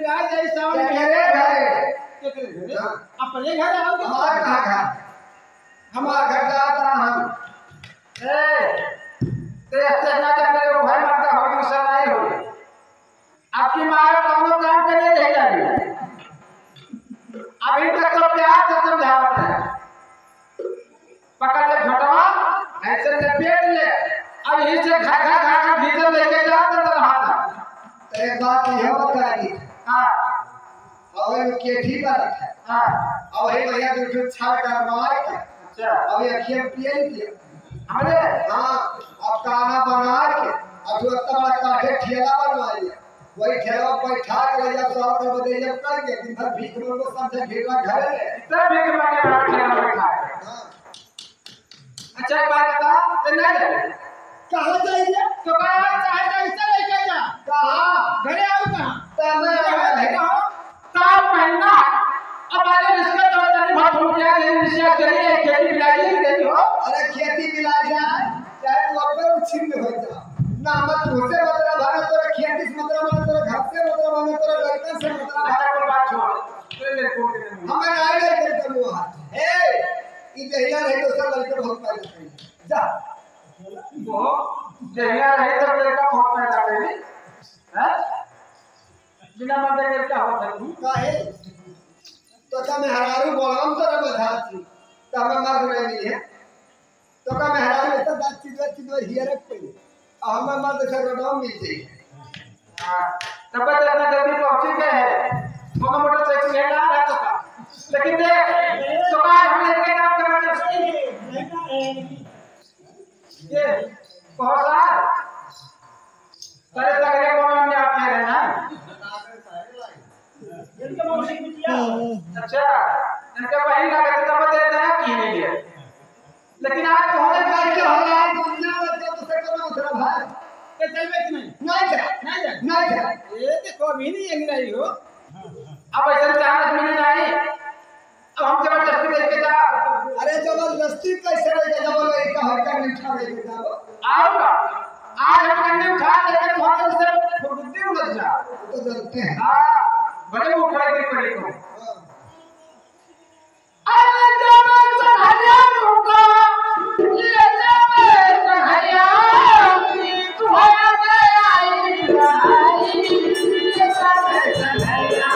बिगाड़ जाए सावन क्या में कह रहे घरे क्या करे हाँ। अपने घर आओ हमारा कहाँ घर हमारा घर जाता हम तेरे ना करने को भाई माता होगी सराय होगी आपकी माँ काम काम करने रह जाएगी अभी तक तो प्यार से समझा रहा है पकड़ ले घटवा ऐसे लपेट ले अब इसे खा खा खा खा भीतर लेके जा तो रहा था तो एक बात यह बता दी हाँ और ये केठी पर है हाँ और ये भैया जो छाड़ कर मार के अच्छा अब ये खेत पिए नहीं पिए अरे हाँ अब खाना बना के अब जो इतना बड़ा काठे ठेला बनवाई वही ठेला बैठा के जब 100 रुपए बदे जब कर के दिन भर भीख में को समझे भीखा घर है इतना भीख मांगे बैठा बैठा हाँ अच्छा एक बात बता तो नहीं जाए कहाँ जाइए तो कहाँ चाहे तो ऐसे लेके जा कहाँ घरे आओ कहाँ तमे है साल महीना अब आगे इसका तो तनी बहुत हो गया है निश्चय करिए खेती बिलाई नहीं हो अरे खेती मिला जाए चाहे तो अपने छिन्न हो जा ना मत घुसे मतलब भागा तोरा खेती से मतलब भागा तोरा घर से मतलब भागा तोरा लड़का से मतलब अच्छा कोई बात छोड़ तेरे को हमें आए गए कर करो हाथ ए ई जहिया रहे तो सब लड़के बहुत पैदा करेंगे जा वो जहिया रहे तो लड़का बहुत पैदा करेगी हैं बिना मर्द के क्या होता है काहे तो का मैं हरारू बोलम तोरा बधाती तो हमें मर्द नहीं मिली है तो का मैं हरारू तो बात चीज हियर पे हमें मर्द से रोडम मिल जाए हां तब तक इतना जल्दी पहुंच गए हैं मोगा मोटरसाइकिल है ना तो का लेकिन देख तो का हम लेके काम करवाने ये बहुत सार तेरे तगड़े कौन में आप कह रहे हैं इनके मौसी बिटिया अच्छा इनका वही लागत तब देते हैं कि नहीं है लेकिन आज तो होने का क्या हो रहा है दुनिया में तो से करो उधर भाई ये चलवे कि नहीं नहीं जा ये देखो अभी नहीं अंग्रेजी हो अब ऐसे चांस मिल जाए अब हम जबरदस्ती लेके जा अरे जबरदस्ती कैसे लेके जाओ लड़का हड़का मीठा लेके जाओ आओगा आज हम कंडी उठा लेके तुम्हारे से बुद्धि उलझ जा तो जानते हैं हां बड़े मुखड़े की पड़ी को हाँ। अरे जब सहाया होगा ये जब सहाया तू है गया आई ये सब सहाया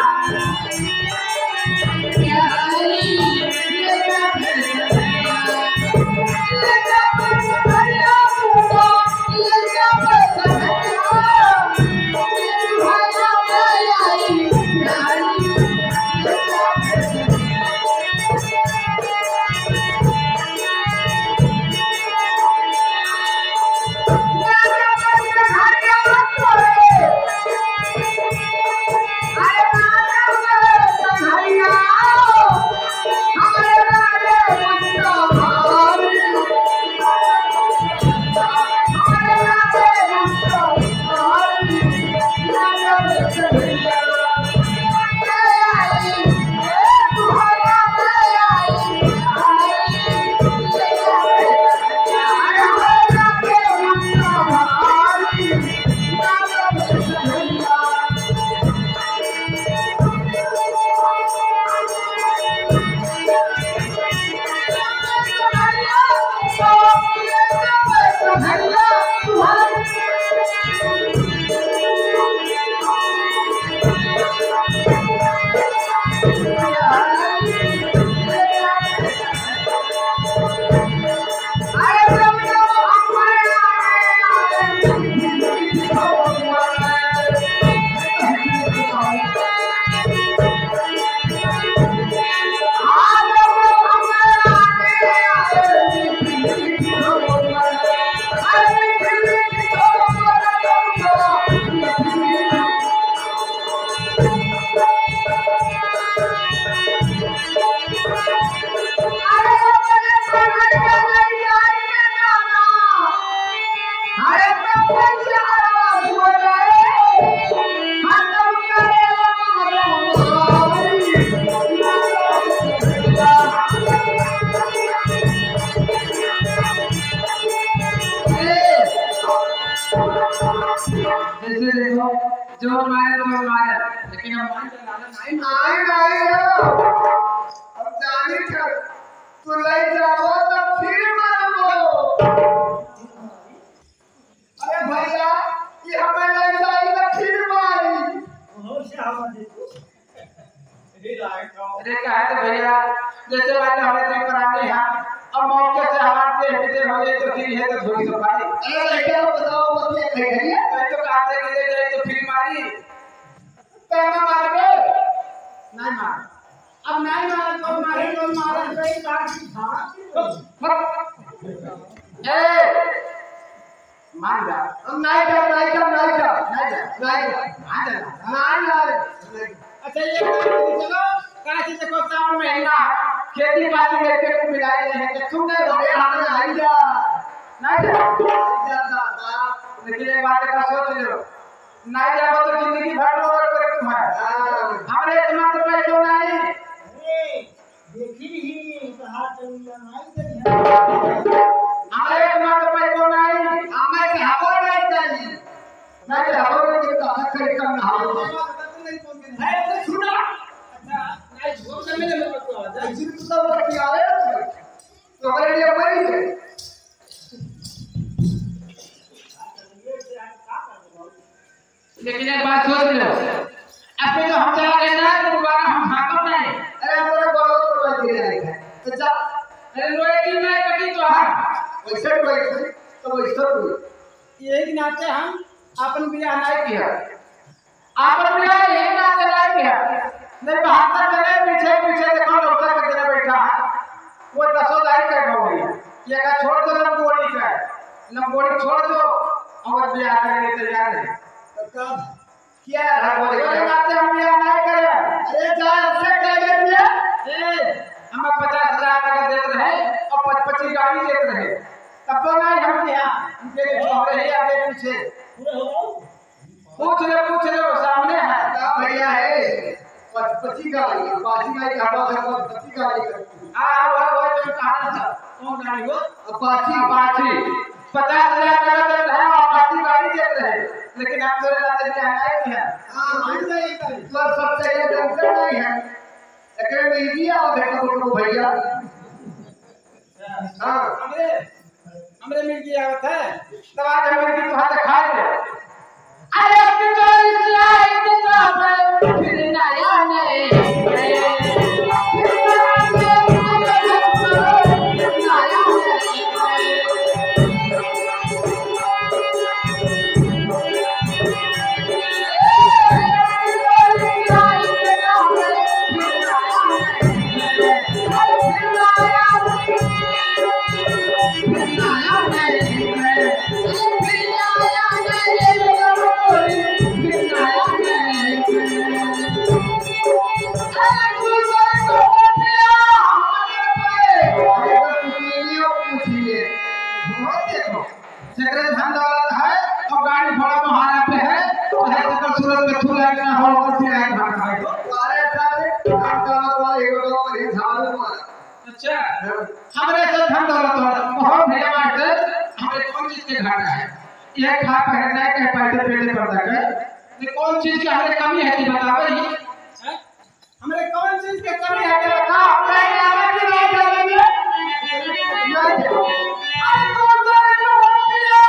जो मारे तो मारे, लेकिन हम मान चलाना नहीं नहीं अब जानी था तू ले जाओ तो फिर मारो। अरे भैया ये हमें ले जाए तो फिर मारी। अरे क्या है तो भैया जैसे बात हमें तो कराने हैं अब मौके से हाथ से हिलते हो गए तो फिर है तो थोड़ी तो पारी। अरे लड़के को बताओ मतलब क्या करिए तो कहते कि ले जाए तो फिर मारी पैमा मार के नहीं मार अब नहीं मार तो मारे तो मारे सही बात ए मान जा हम नहीं कर मान जा अच्छा ये चलो काशी देखो सावन महीना खेती बाड़ी करके मिलाए हैं कि तुमने अरे हम नहीं जा नहीं जा दादा लेकिन एक बात का सोच लो नहीं जाओ तो जिंदगी भर रोग करे तुम्हारे हमरे तुम्हारे तो पैसे नहीं हमारे तुम्हारे तो पैसे नहीं हमें हवा नहीं चाहिए नहीं हवा के कहा कर कम ना हो है तो सुना अच्छा नहीं झूठ में ले लो तो जिन सब किया है तो हमारे लिए वही है लेकिन एक बात सोच लो अबे तो हम चला गए ना तो दोबारा हम भागो नहीं अरे हमारे बहुत रुपए दे रहे हैं तो जा अरे रोए की नहीं कटी तो हम वैसे तो वैसे यही नाते हम अपन बियाह नहीं किया अपन बियाह यही नाते नहीं किया नहीं बहादुर करे पीछे पीछे देखो डॉक्टर के जगह बैठा है वो दसों दाई कर हो गई ये का छोड़ दो लंबोड़ी का लंबोड़ी छोड़ दो और बियाह करने के तैयार है क्या है वो ये नाते हम बियाह नहीं करे अरे जा से कह दिया ए हम 50,000 का देते रहे और 25 गाड़ी देते रहे तब तो नहीं हम क्या उनके छोड़े ही आगे पीछे पूछ ले सामने है क्या भैया है 25 गाड़ी 25 गाड़ी का हवा है 25 गाड़ी करती वो जो कहा था कौन गाड़ी हो अपाची 50,000 का देते रहे और 25 गाड़ी देते रहे लेकिन आप तो लाते क्या है हां हम नहीं तो सब चाहिए डॉक्टर नहीं है लेकिन मीडिया और देखो तो भैया हां हमरे मिल गया होता है तब आज हमरे की तुहां दिखाए अरे अब तो इस्लाम की तरफ फिर नया नहीं धन दौलत है और गाड़ी घोड़ा महारा पे है तो है तो सूरत में थूला ना हो और फिर आए भाग है सारे सारे हम का वाला एगो पर ही झाड़ू मारा अच्छा हमरे से धन दौलत हो बहुत भैया मास्टर हमरे कौन चीज के घाटा है ये खा पहनना है कह पाते पेटे पर तक ये कौन चीज की हमरे कमी है कि बतावे ही हमरे कौन चीज के कमी है कि बता हमरे आवे कि नहीं करेंगे अरे कौन सा जो हो पिया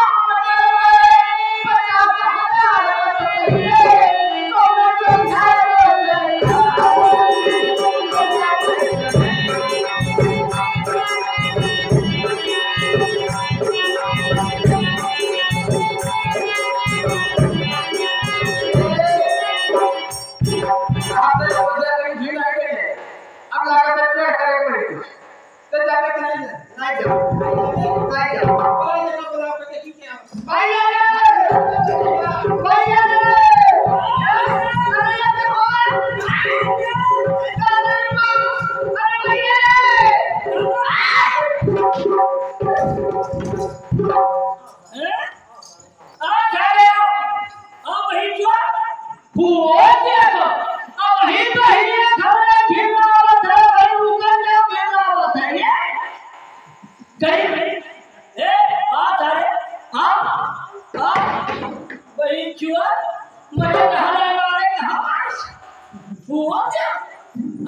हुआ क्या?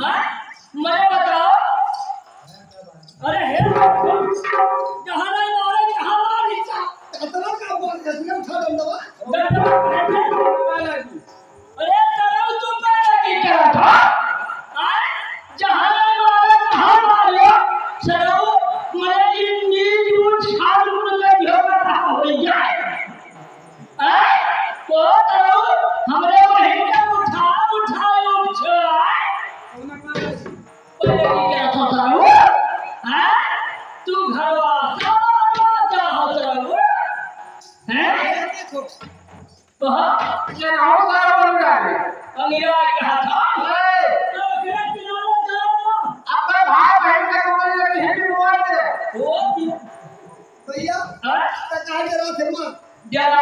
हाँ? मुझे बताओ। अरे हे जहाँ नहीं मारे जहाँ मारी सा। इतना क्या बोल रहे उठा दंडवा अरे चलो तू पहले की क्या था? जहाँ नहीं मारे जहाँ मारे चलो मुझे नींद उठ छाल मुझे ढोका रहा हो जाए। तो चलो हमरे बहन का उठा पहले की क्या सोचा हूँ? तू घरवा क्या हो चलो हैं? तो ये नाव सारा बोल रहा है अंग्रेज कहा था तो फिर किनारे चलो अपने भाई बहन के ऊपर लगी हिंदी बोल दे वो भैया कचाई जरा थे मां जरा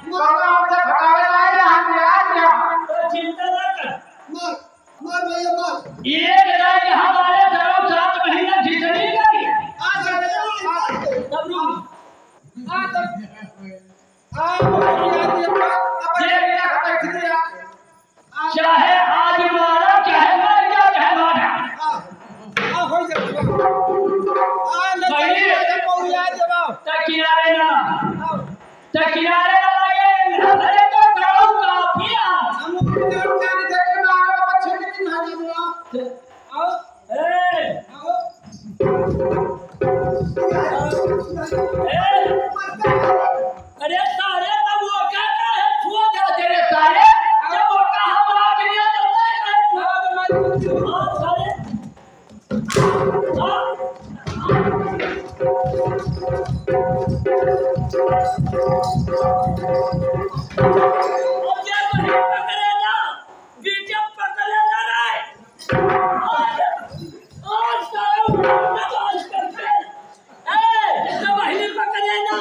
बाबा हमसे भगावे आए हम आज यहां तो चिंता न कर मार मार भैया मार ये लड़ाई हमारे धर्म 7 महीना जितनी गई आ जा तब रुक आ तब आ ये खत्म कर दिया चाहे आज मारा चाहे मर गया चाहे मारा आ हो जा आ नहीं पौया जवाब तकियारे ना लगे हमारे तो करो काफी हम उनको जाने देखे ना आगे बच्चे के दिन हां जी आओ ए आओ अरे सारे तब वो कहता है छुआ जा तेरे सारे जब वो कहा मार के लिए चलता है हां सारे और ये पकड़े ना बीच पकड़े ना रे और सारे बर्दाश्त करके तो वही पकड़े ना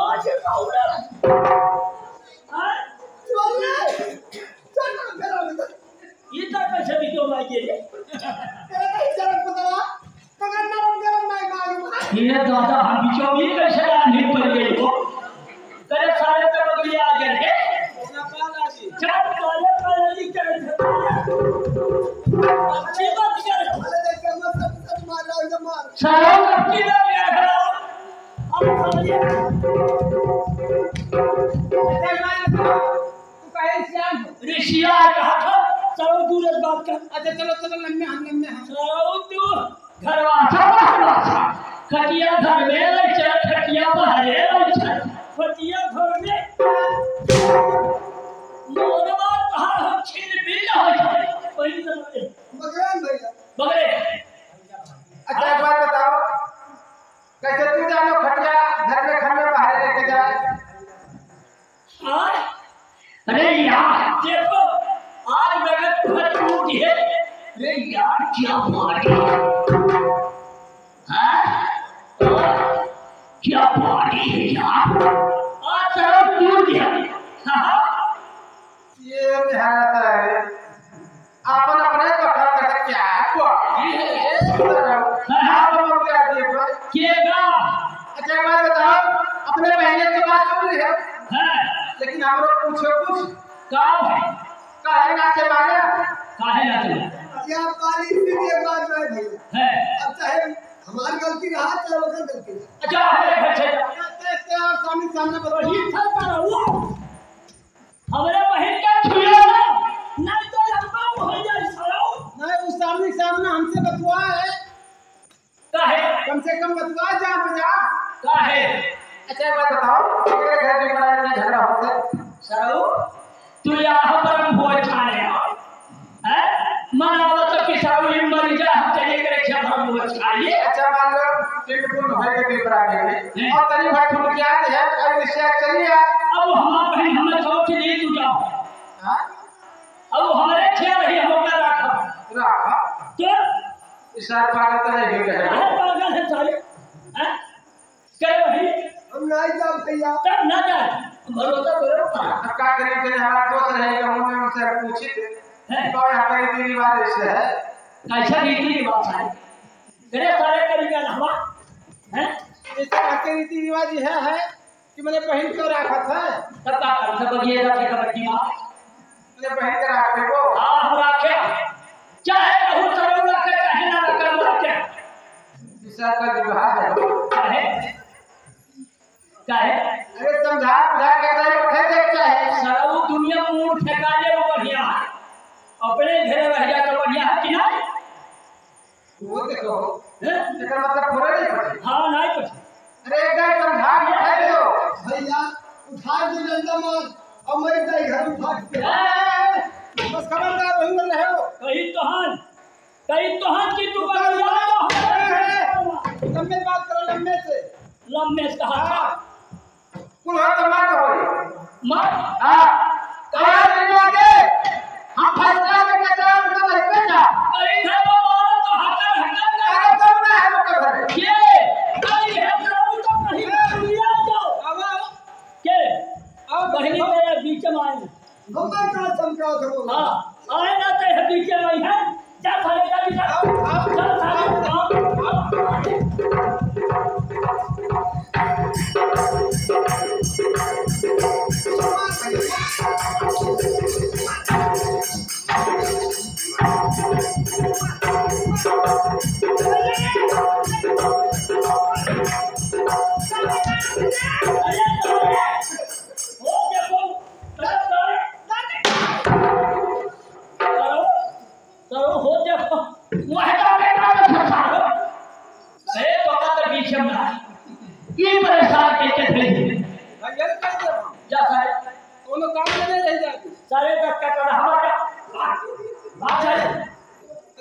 आज काउडा हां चल ना करो ये तक कैसे भी क्यों लागे रे तेरा कहीं जरा पता पकड़ना गरम नहीं मालूम ये दादा हम बीचों बीच कैसे नहीं पड़ गए हो तेरे सारे पे बगली आ गए थे चार सारे पहले करे थे अच्छी बात कर अरे देख के मत सब मार रहा है मार सारा कच्ची ना गया है अब समझिए तू कहे श्याम ऋषिया कहा था चलो दूर से बात कर अच्छा चलो चलो लम्बे हम चलो तू घरवा खटिया घर में लग खटिया बाहर लग खटिया घर में मोरवा कहा हम छिन बिल हो जाए वही समझे मगरान भैया बगरे अच्छा एक बात बताओ कैसे तू जानो खटिया घर में खंडे बाहर लेके जाए हाँ अरे यार देखो आज मेरे फट टूटी है अरे यार क्या मारी हाँ क्या मारी है यार आज तरफ टूट गया हाँ ये निहायत है अपन अपने पकड़ कर क्या आप लोग क्या दिए बस केगा अच्छा एक बात बताओ अपने बहने के बात सुन रही है है लेकिन हम लोग पूछो कुछ काम है काहे ना के मारे काहे ना चला क्या पाली से एक बात है भैया है अब चाहे हमारी गलती रहा चाहे वो गलती रहा अच्छा है बच्चे देखते हैं आप सामने सामने बताओ वही था करा हुआ हमारे बहन का छुआ ना नहीं तो लंबा हो जाए सालो नहीं उस सामने सामने हमसे बतवा है काहे कम से कम बतवा जा बजा काहे अच्छा एक बात बताओ मेरे घर में बड़ा झगड़ा होता है सालो तू यहाँ पर भोज खाने हैं मनावत तो कि सालो ये मर जा हम चले करे क्या हम भोज खाइए अच्छा मान लो बिल्कुल भाई के पेपर आ गए और तनी भाई फुट गया है और इससे चलिए अब हमारा बहन हमें छोड़ के नहीं तू जाओ हां अब हमारे छह रही हम का रखा रहा तो इस रात पागल तो नहीं हो गया है पागल है साले हैं क्या भाई हम नहीं जा भैया तब ना जा भरोसा करो अब क्या करें कि हमारा दोस्त रहेगा हमने उनसे पूछी थी है तो हमारे रीति रिवाज ऐसे है कैसा रीति रिवाज है तेरे सारे करेंगे हवा हैं ऐसे आपके रीति रिवाज यह है कि मैंने बहन को रखा था तब का कर सब ये रखे कबड्डी मां मैंने बहन को रखा को हां हम रखे तो हैं? लेकिन मतलब पूरे नहीं पड़े हाँ नहीं पता अरे एक गाय समझा के खाए दो भैया उठा के डंडा मार और मैं गई घर उठा के बस खबरदार वही बोल रहे हो कहीं तोहन की तू बगलिया लंबे बात करो लंबे से लम्बे से कहा था कुल हाथ मार हो मार हां तैयार नहीं आगे हम फैसला में कदम तो रहते जा कहीं था वो मारो तो हटा अरे तुम ना है लोग घर ये कहीं है तो नहीं लिया जाओ अब के आओ बहनी तेरे बीच में आई हमारे का चमका दो हाँ आए ना तेरे बीच में आई है जा साले का बीच चल साले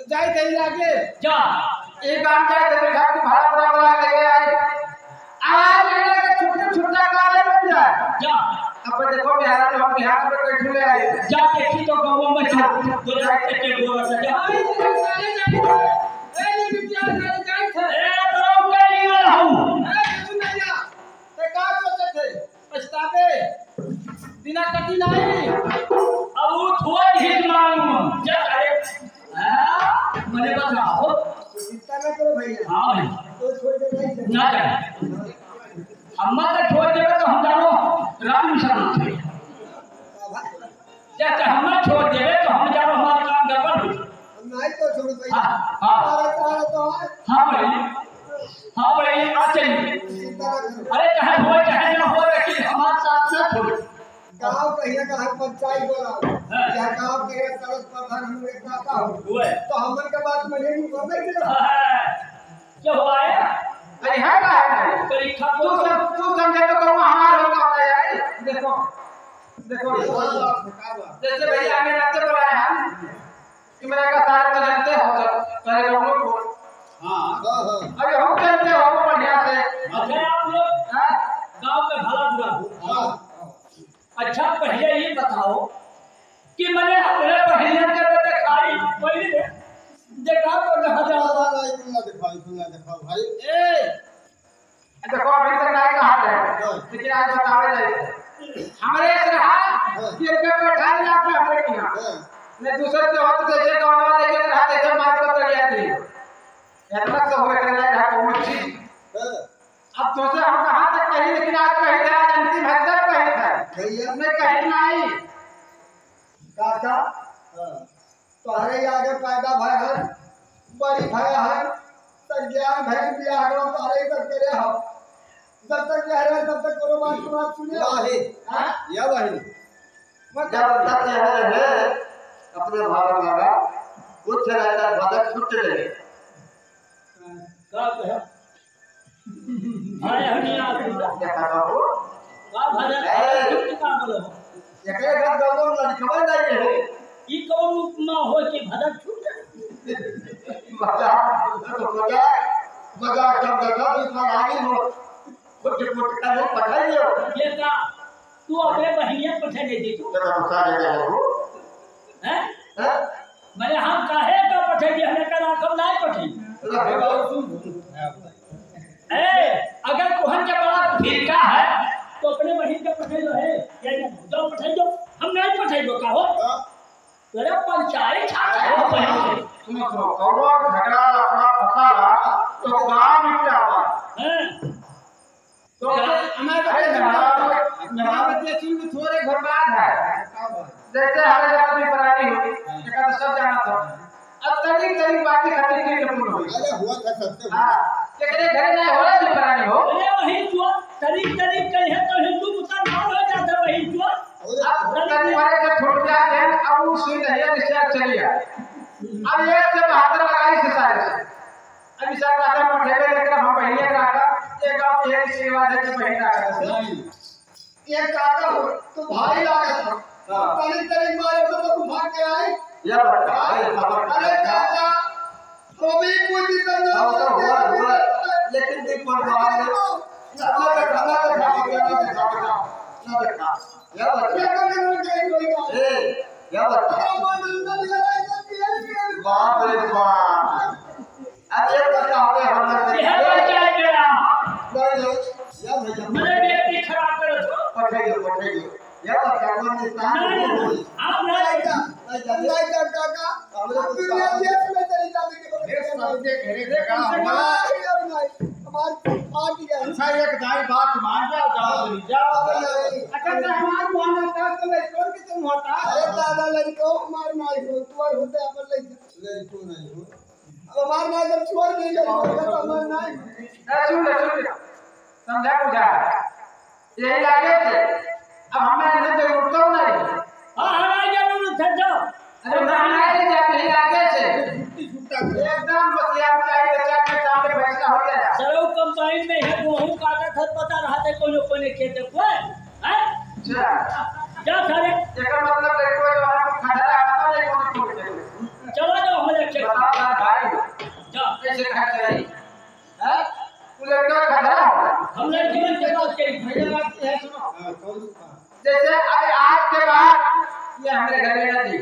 जाए कहीं आगे जा एक काम जाए तो बिठा के भाड़ा पूरा बुला लेके आई आज लेने के छुट्टी छुट्टा काले बन जाए जा अब देखो बिहार में हम बिहार में कोई झूले आए जा देखी तो गाँव में चल दो रात के गोरा से जा आई तेरे साले जाए ए ये बिटिया साले जाए थे ए तो के लिए हूं ए कुछ नहीं जा ते का सोचे थे पछतावे बिना कटी नहीं अब वो थोड़ा हित मालूम जा अरे मैंने बताओ चिंता न करो भैया हाँ भाई तो छोड़ दे नहीं ना जाए अम्मा का छोड़ देगा तो हम जानो राम शरण थे जैसे हम छोड़ देवे तो हम जानो हमारा काम गड़बड़ हो नहीं तो छोड़ भैया हाँ तारा तो है हाँ भाई आ चलिए चिंता न करो अरे चाहे हो चाहे ना हो लेकिन हमारे साथ साथ छोड़ गांव कहिए का हर पंचायत बोला हाँ। या गांव के सड़क प्रधान हम एक आता हो हुए तो हमन के बात में नहीं बोल रहे क्या हुआ है अरे है का है परीक्षा तू को समझे तो कहूँ हमारा होगा होगा यार देखो देखो जैसे भैया हमें नाते बुलाए हैं कि मेरा का सारे तो जानते हो सब सारे लोगों को हां हां अरे हम जानते हो बढ़िया से अच्छा आप लोग हाँ? गांव का भला बुरा हो हां अच्छा पहले ये बताओ कि मैंने अपने पहले के बेटे खाई पहले देखा तो कहा जाओ दिखाओ भाई ए देखो अभी तक नहीं कहा है लेकिन आज बतावे जाए हमारे से रहा कि एक पे खा लिया आपने हमारे किया ने दूसरे के हाथ जैसे गवनवा लेके रहा जैसे मार कर तो गया थी इतना तो हो गया है कौन सी अब तो से हम कहां तक कहीं लेकिन आज कहीं था अंतिम हद तक कहीं था भैया हमने कहीं नहीं काका तोहरे आगे पैदा भय है बड़ी भय है संज्ञान भय बियाह करो तोहरे सब करे हो जब तक रह रहे तब तक करो बात सुने वाहे हां या वाहे जब तक है अपने भाव लगा कुछ रहता भदक छूट रहे का कहा हाय हनिया देखा बाबू का भला कितने का बोलो एकरे घर गांव में खबर नहीं है ई कौन उपमा हो के भदक छूट मजाक सब देखो इतना आगे हो कुछ कुछ का लोग पठाइयो ये का तू अपने बहनिया पठा दे दे तू तेरा सारे दे हो हैं हैं मैंने हम काहे का पठा दे हमें का राखम नहीं पठी तेरा बाबू सुन ए अगर कोहन के बड़ा फिरका है तो अपने बहन का पठा दो है या दो पठा दो हम नहीं पठा दो का हो तेरा पंचायत छाता है बहन से सुनो सुनो कौवा झगड़ा अपना फसाला तो गांव में क्या हुआ हैं तो हमारे नवाबत ये चीज थोड़े घर बाद है जैसे हर जगह में परानी हुई एक सब जाना था अब तनी बाकी खत्म की पूर्ण हुई अरे हुआ था सबसे हां केकरे घर में हो रहा है परानी हो अरे वही जो तरीक कहे तो हिंदू मुसलमान हो जाता वही जो अब तनी वाले से छूट जाते हैं अब वो सुई नहीं है निश्चय चलिए अब एक से 72 लगाई से सारे अभी सब रात में पढ़ेगा लेकर हम पहले रात एक आप ये सेवा दे के पहले रात ये काका हो तो भाई लागत हो कहीं तेरे मारे तो भाग के आए ये बता अरे काका तो भी कुछ करना लेकिन देख पर बाहर ना देखा या बता ए या बता बाप रे बाप अरे बता हमें यह बच्चा गया या भैया मैंने व्यक्ति खराब करो तो पठेगी या बता कौन स्थान आप नहीं काका दुनिया देश में चली जाने के हमारी पार्टी है अच्छा एक दाई बात मान जाओ अच्छा तो हमार मोहन का तो लड़कों की तुम होता अरे दादा लड़को हमारे नाई हो तू होते अपन लड़को नहीं हो अब हमारे नाई जब छोड़ नहीं जाएगा तो हमारे नाई सुन समझा बुझा यही लागे थे अब हमें ऐसे तो उठता नहीं हां हमारी जरूरत है जाओ अरे हमारे जाते ही लागे थे एकदम बसिया चाहिए तो चाहे सामने फैसला हो जाए सरो कंबाइन में है गेहूं काटा था पता रहा था कोने खेत को हैं अच्छा जा सारे इसका मतलब लड़को जो है वो खड़ा रहा था नहीं कोई छोड़ दे चलो जाओ हमारे खेत बताओ भाई जा कैसे खड़ा चलाई हैं तू लड़का खड़ा है हम लड़कियों के बात करी मेरी बात है सुनो जैसे आज के बाद ये हमारे घर में ना दी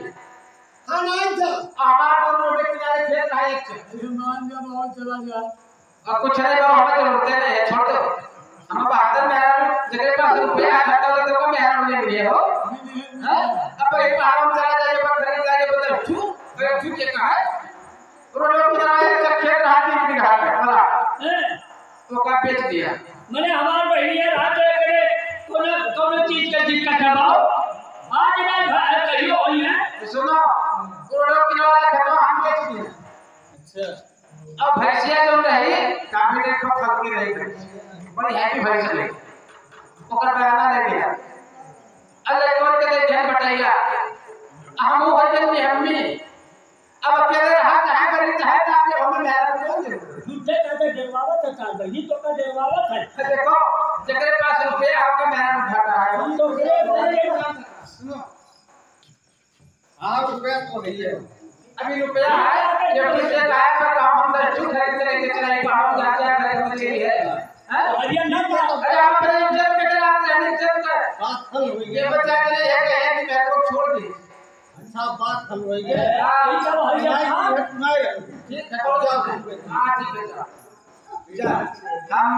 हां नाई था हमारा तो रोड के किनारे खेत है एक मान जा माहौल चला गया और कुछ नहीं बाबू हमें तो रुकते नहीं है छोड़ दो हम बहादुर मेहरान जगह पास रुपया खाता हो तो मेहरान नहीं मिले हो अब एक पहाड़ में चला जाइए पर खरीद जाइए बता छू के कहा है रोड पे किनारे एक खेत रहा 3 बीघा का बड़ा तो का बेच दिया मैंने हमार बहिनी रात करे कोनो चीज का जिक्का दबाओ आज नहीं भाई कहियो होई है सुनो रोड किनारे खेत हम बेच दिए अच्छा अब भैंसिया जो रही काफी देर तक फलती रही बड़ी हैप्पी भैंस रही ओकर बयाना ले गया अल्लाह कौन के लिए जन बताइएगा हम हो गए नहीं हम्मी अब अकेले हाथ है करी चाहे तो आपने हमें मेहरबान कर दे झूठे कहते डरवावत है चाल बहिनी तो का डरवावत है देखो जगह पास रुपया आपका मेहरबान उठाता है हम तो सुनो हाँ रुपया तो है अभी रुपया है ये रुपया का है पर हम तो झूठ खरीदते रहते चले हम जाते हैं खरीदने के लिए हैं हरिया ना अरे आप मेरे इज्जत के लिए आप मेरी इज्जत कर बात हल हो गई ये बच्चा के लिए है कि मैं को छोड़ दी सब बात हल हो गई ये सब हरिया ठीक है और जाओ हां ठीक है जा हम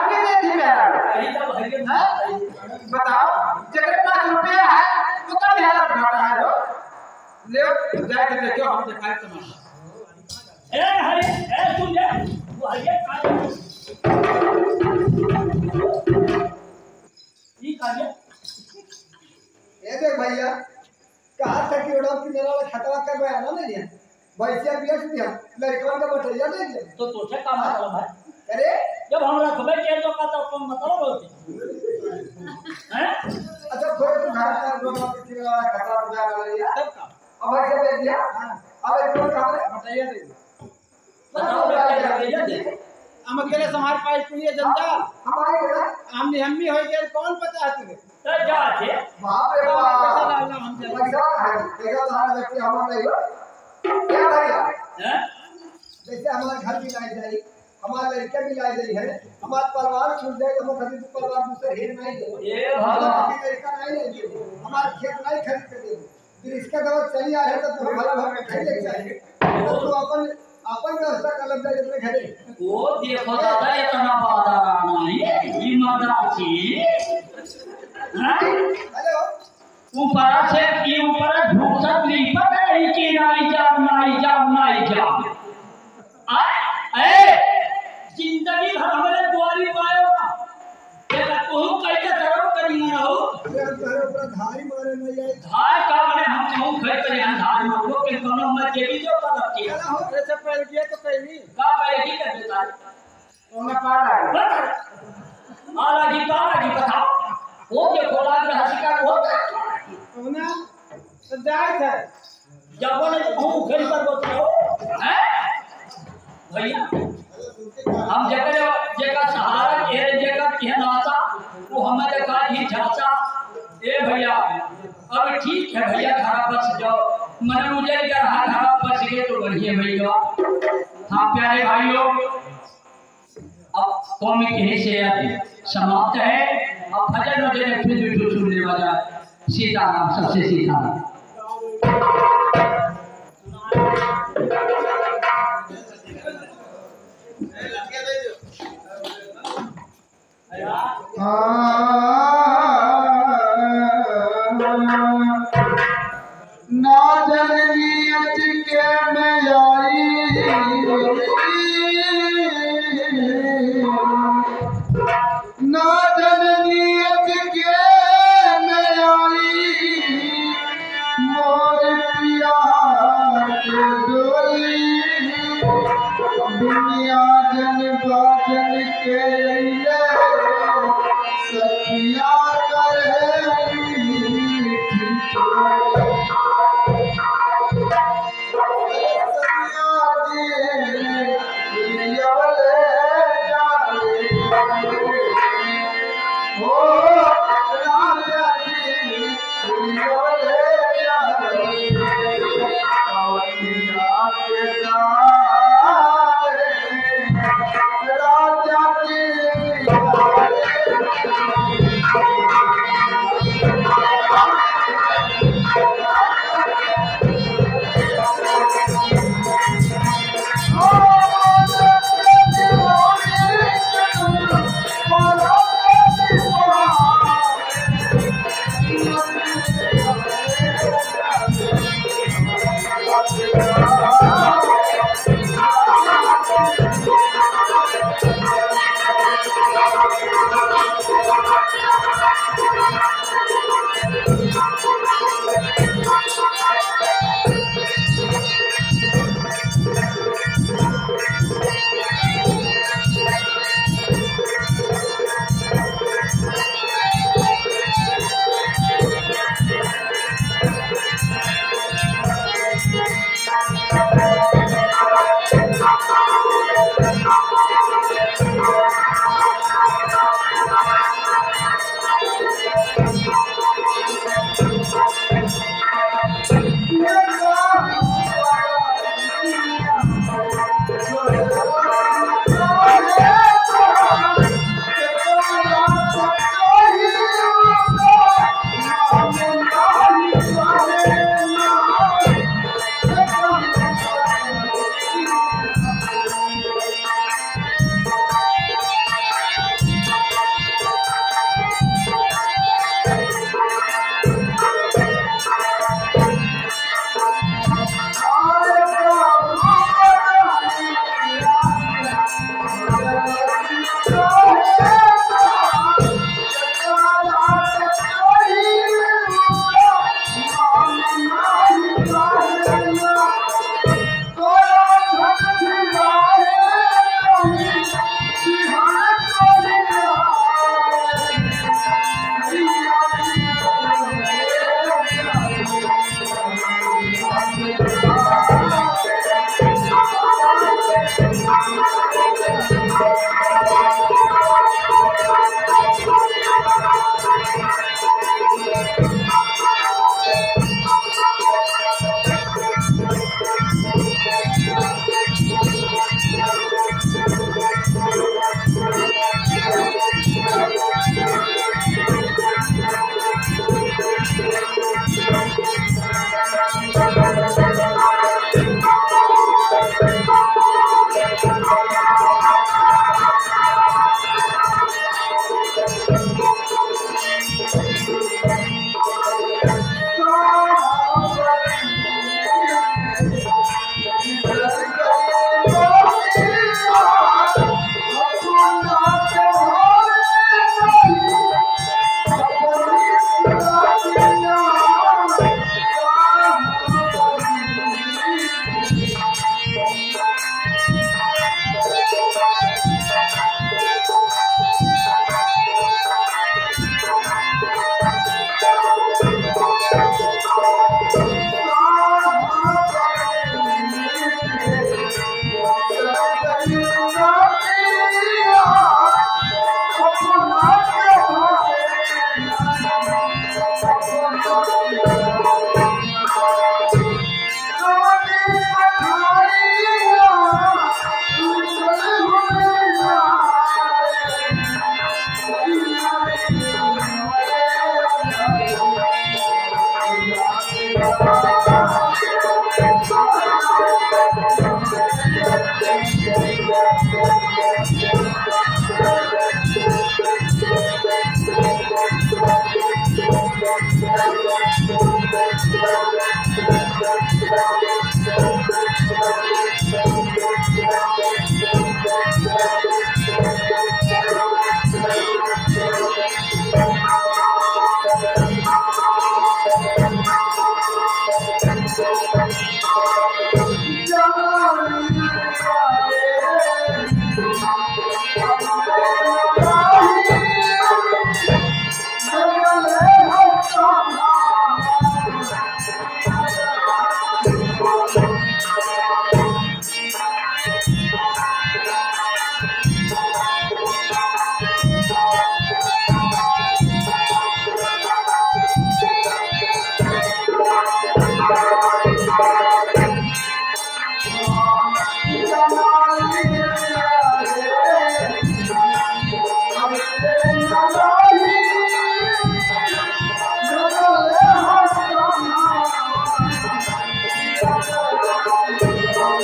के लिए थी मेरा ये सब हरिया बताओ जगह पास रुपया है तो कब मेरा उठा रहा है ले जाके देखो हम दिखाए तमाशा ए हरि ए सुन ले वो हरिया का ये काजे ये देख भैया कहा था कि रोड किनारे वाला खतरा कर रहा है ना नहीं भैंसिया बेच दिया लड़कन का बटैया दे दिया तो तोसे का मतलब है अरे जब हम रखबे के तो का तो कम मतलब होती हैं अच्छा थोड़े तो घर का रोड किनारे वाला खतरा हो जा रहा है तब का अब भैंसिया बेच दिया अब एक रोड खबर बटैया दे बताओ क्या दे हम अकेले संभाल पाए पूरी जनता हमारे घर हम हो गए कौन पता है तुझे तो जा थे बाप रे कैसा बाप लगा हम चले पैसा है देखो हमारा व्यक्ति हमारा नहीं हो क्या भैया हैं जैसे हमारे घर भी लाई जाए हमारे लड़के भी लाई जाए है हमारा परिवार छूट जाए तो हम कभी परिवार दूसरे हेर नहीं दे ये भगवान लड़का नहीं लेंगे हमारे खेत नहीं खरीद के देंगे फिर इसका दवा चली आ है तो तुम्हें भला भर में खरीदे चाहिए तो अपन व्यवस्था कर लगता है अपने घरे वो देखो दादा इतना बादार नहीं ईमानदारी हैं हेलो ऊपर से की ऊपर भूसत नहीं पता नहीं कि नहीं जा ए जिंदगी भर हमारे द्वारी पाएगा तेरा तू कैसे करो करी ना हो तेरे ऊपर धारी मारे नहीं आए धार का मैंने हम कहूं घर पर यहां धार मारो के दोनों में जेबी जो का लगती है हो ऐसे पहले किया तो कहीं का पहले कर देता है उन्हें पार आ आला जी बताओ वो देखो लाग रहा शिकार होता उन्हें तो जाए थे जब बोले कहूं घर पर बोलते हो हैं भैया हम जगह सहारा के जगह कहलाता वो हमें देखा ही झांसा। ए भैया अब ठीक है भैया, घर बस जाओ, मन मुझे घर बस गए तो बढ़िया भैया। हाँ प्यारे भाइयों, अब कौमी कहीं से समाप्त है। अब भजन वजन फिर सुनने वाला सीताराम, सबसे सीताराम। ना जननी अचके में आई, ना जननी अचके में आई, मोर पिया के डोली, दुनिया जन बाजन के अइले, सखिया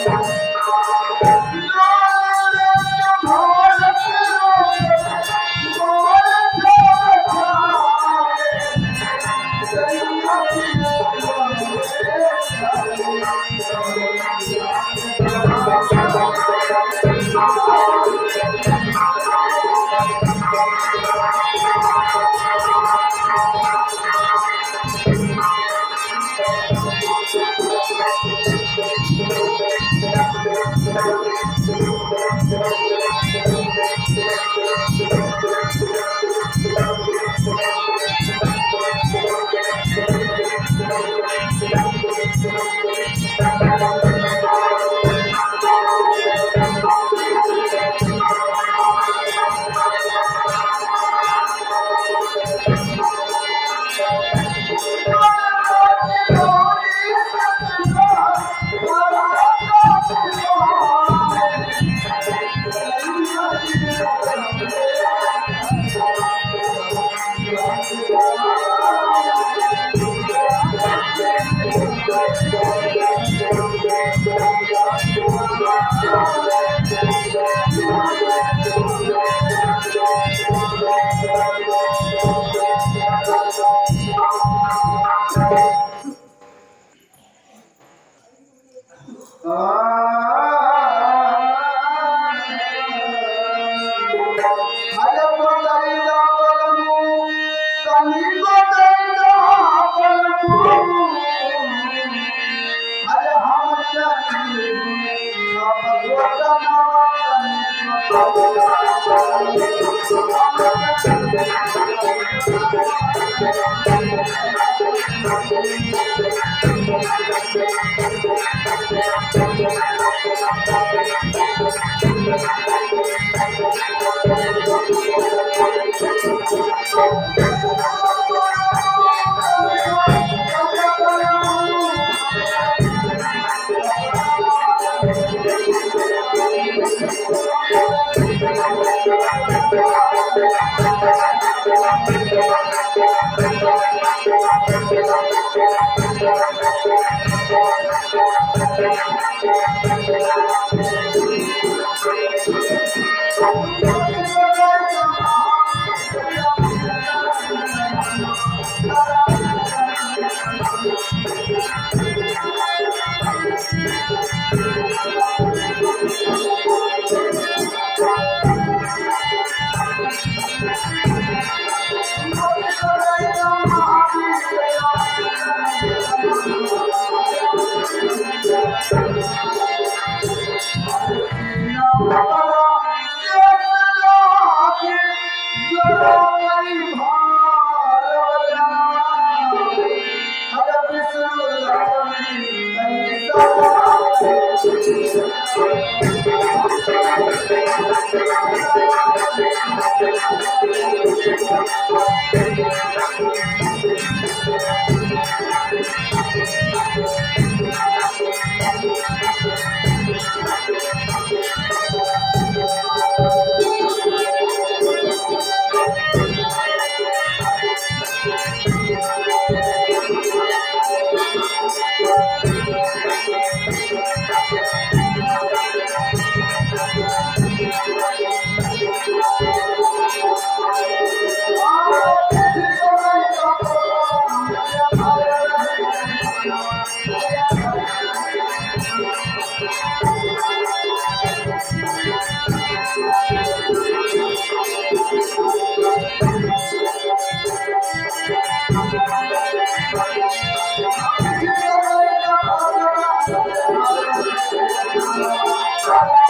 Thank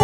you.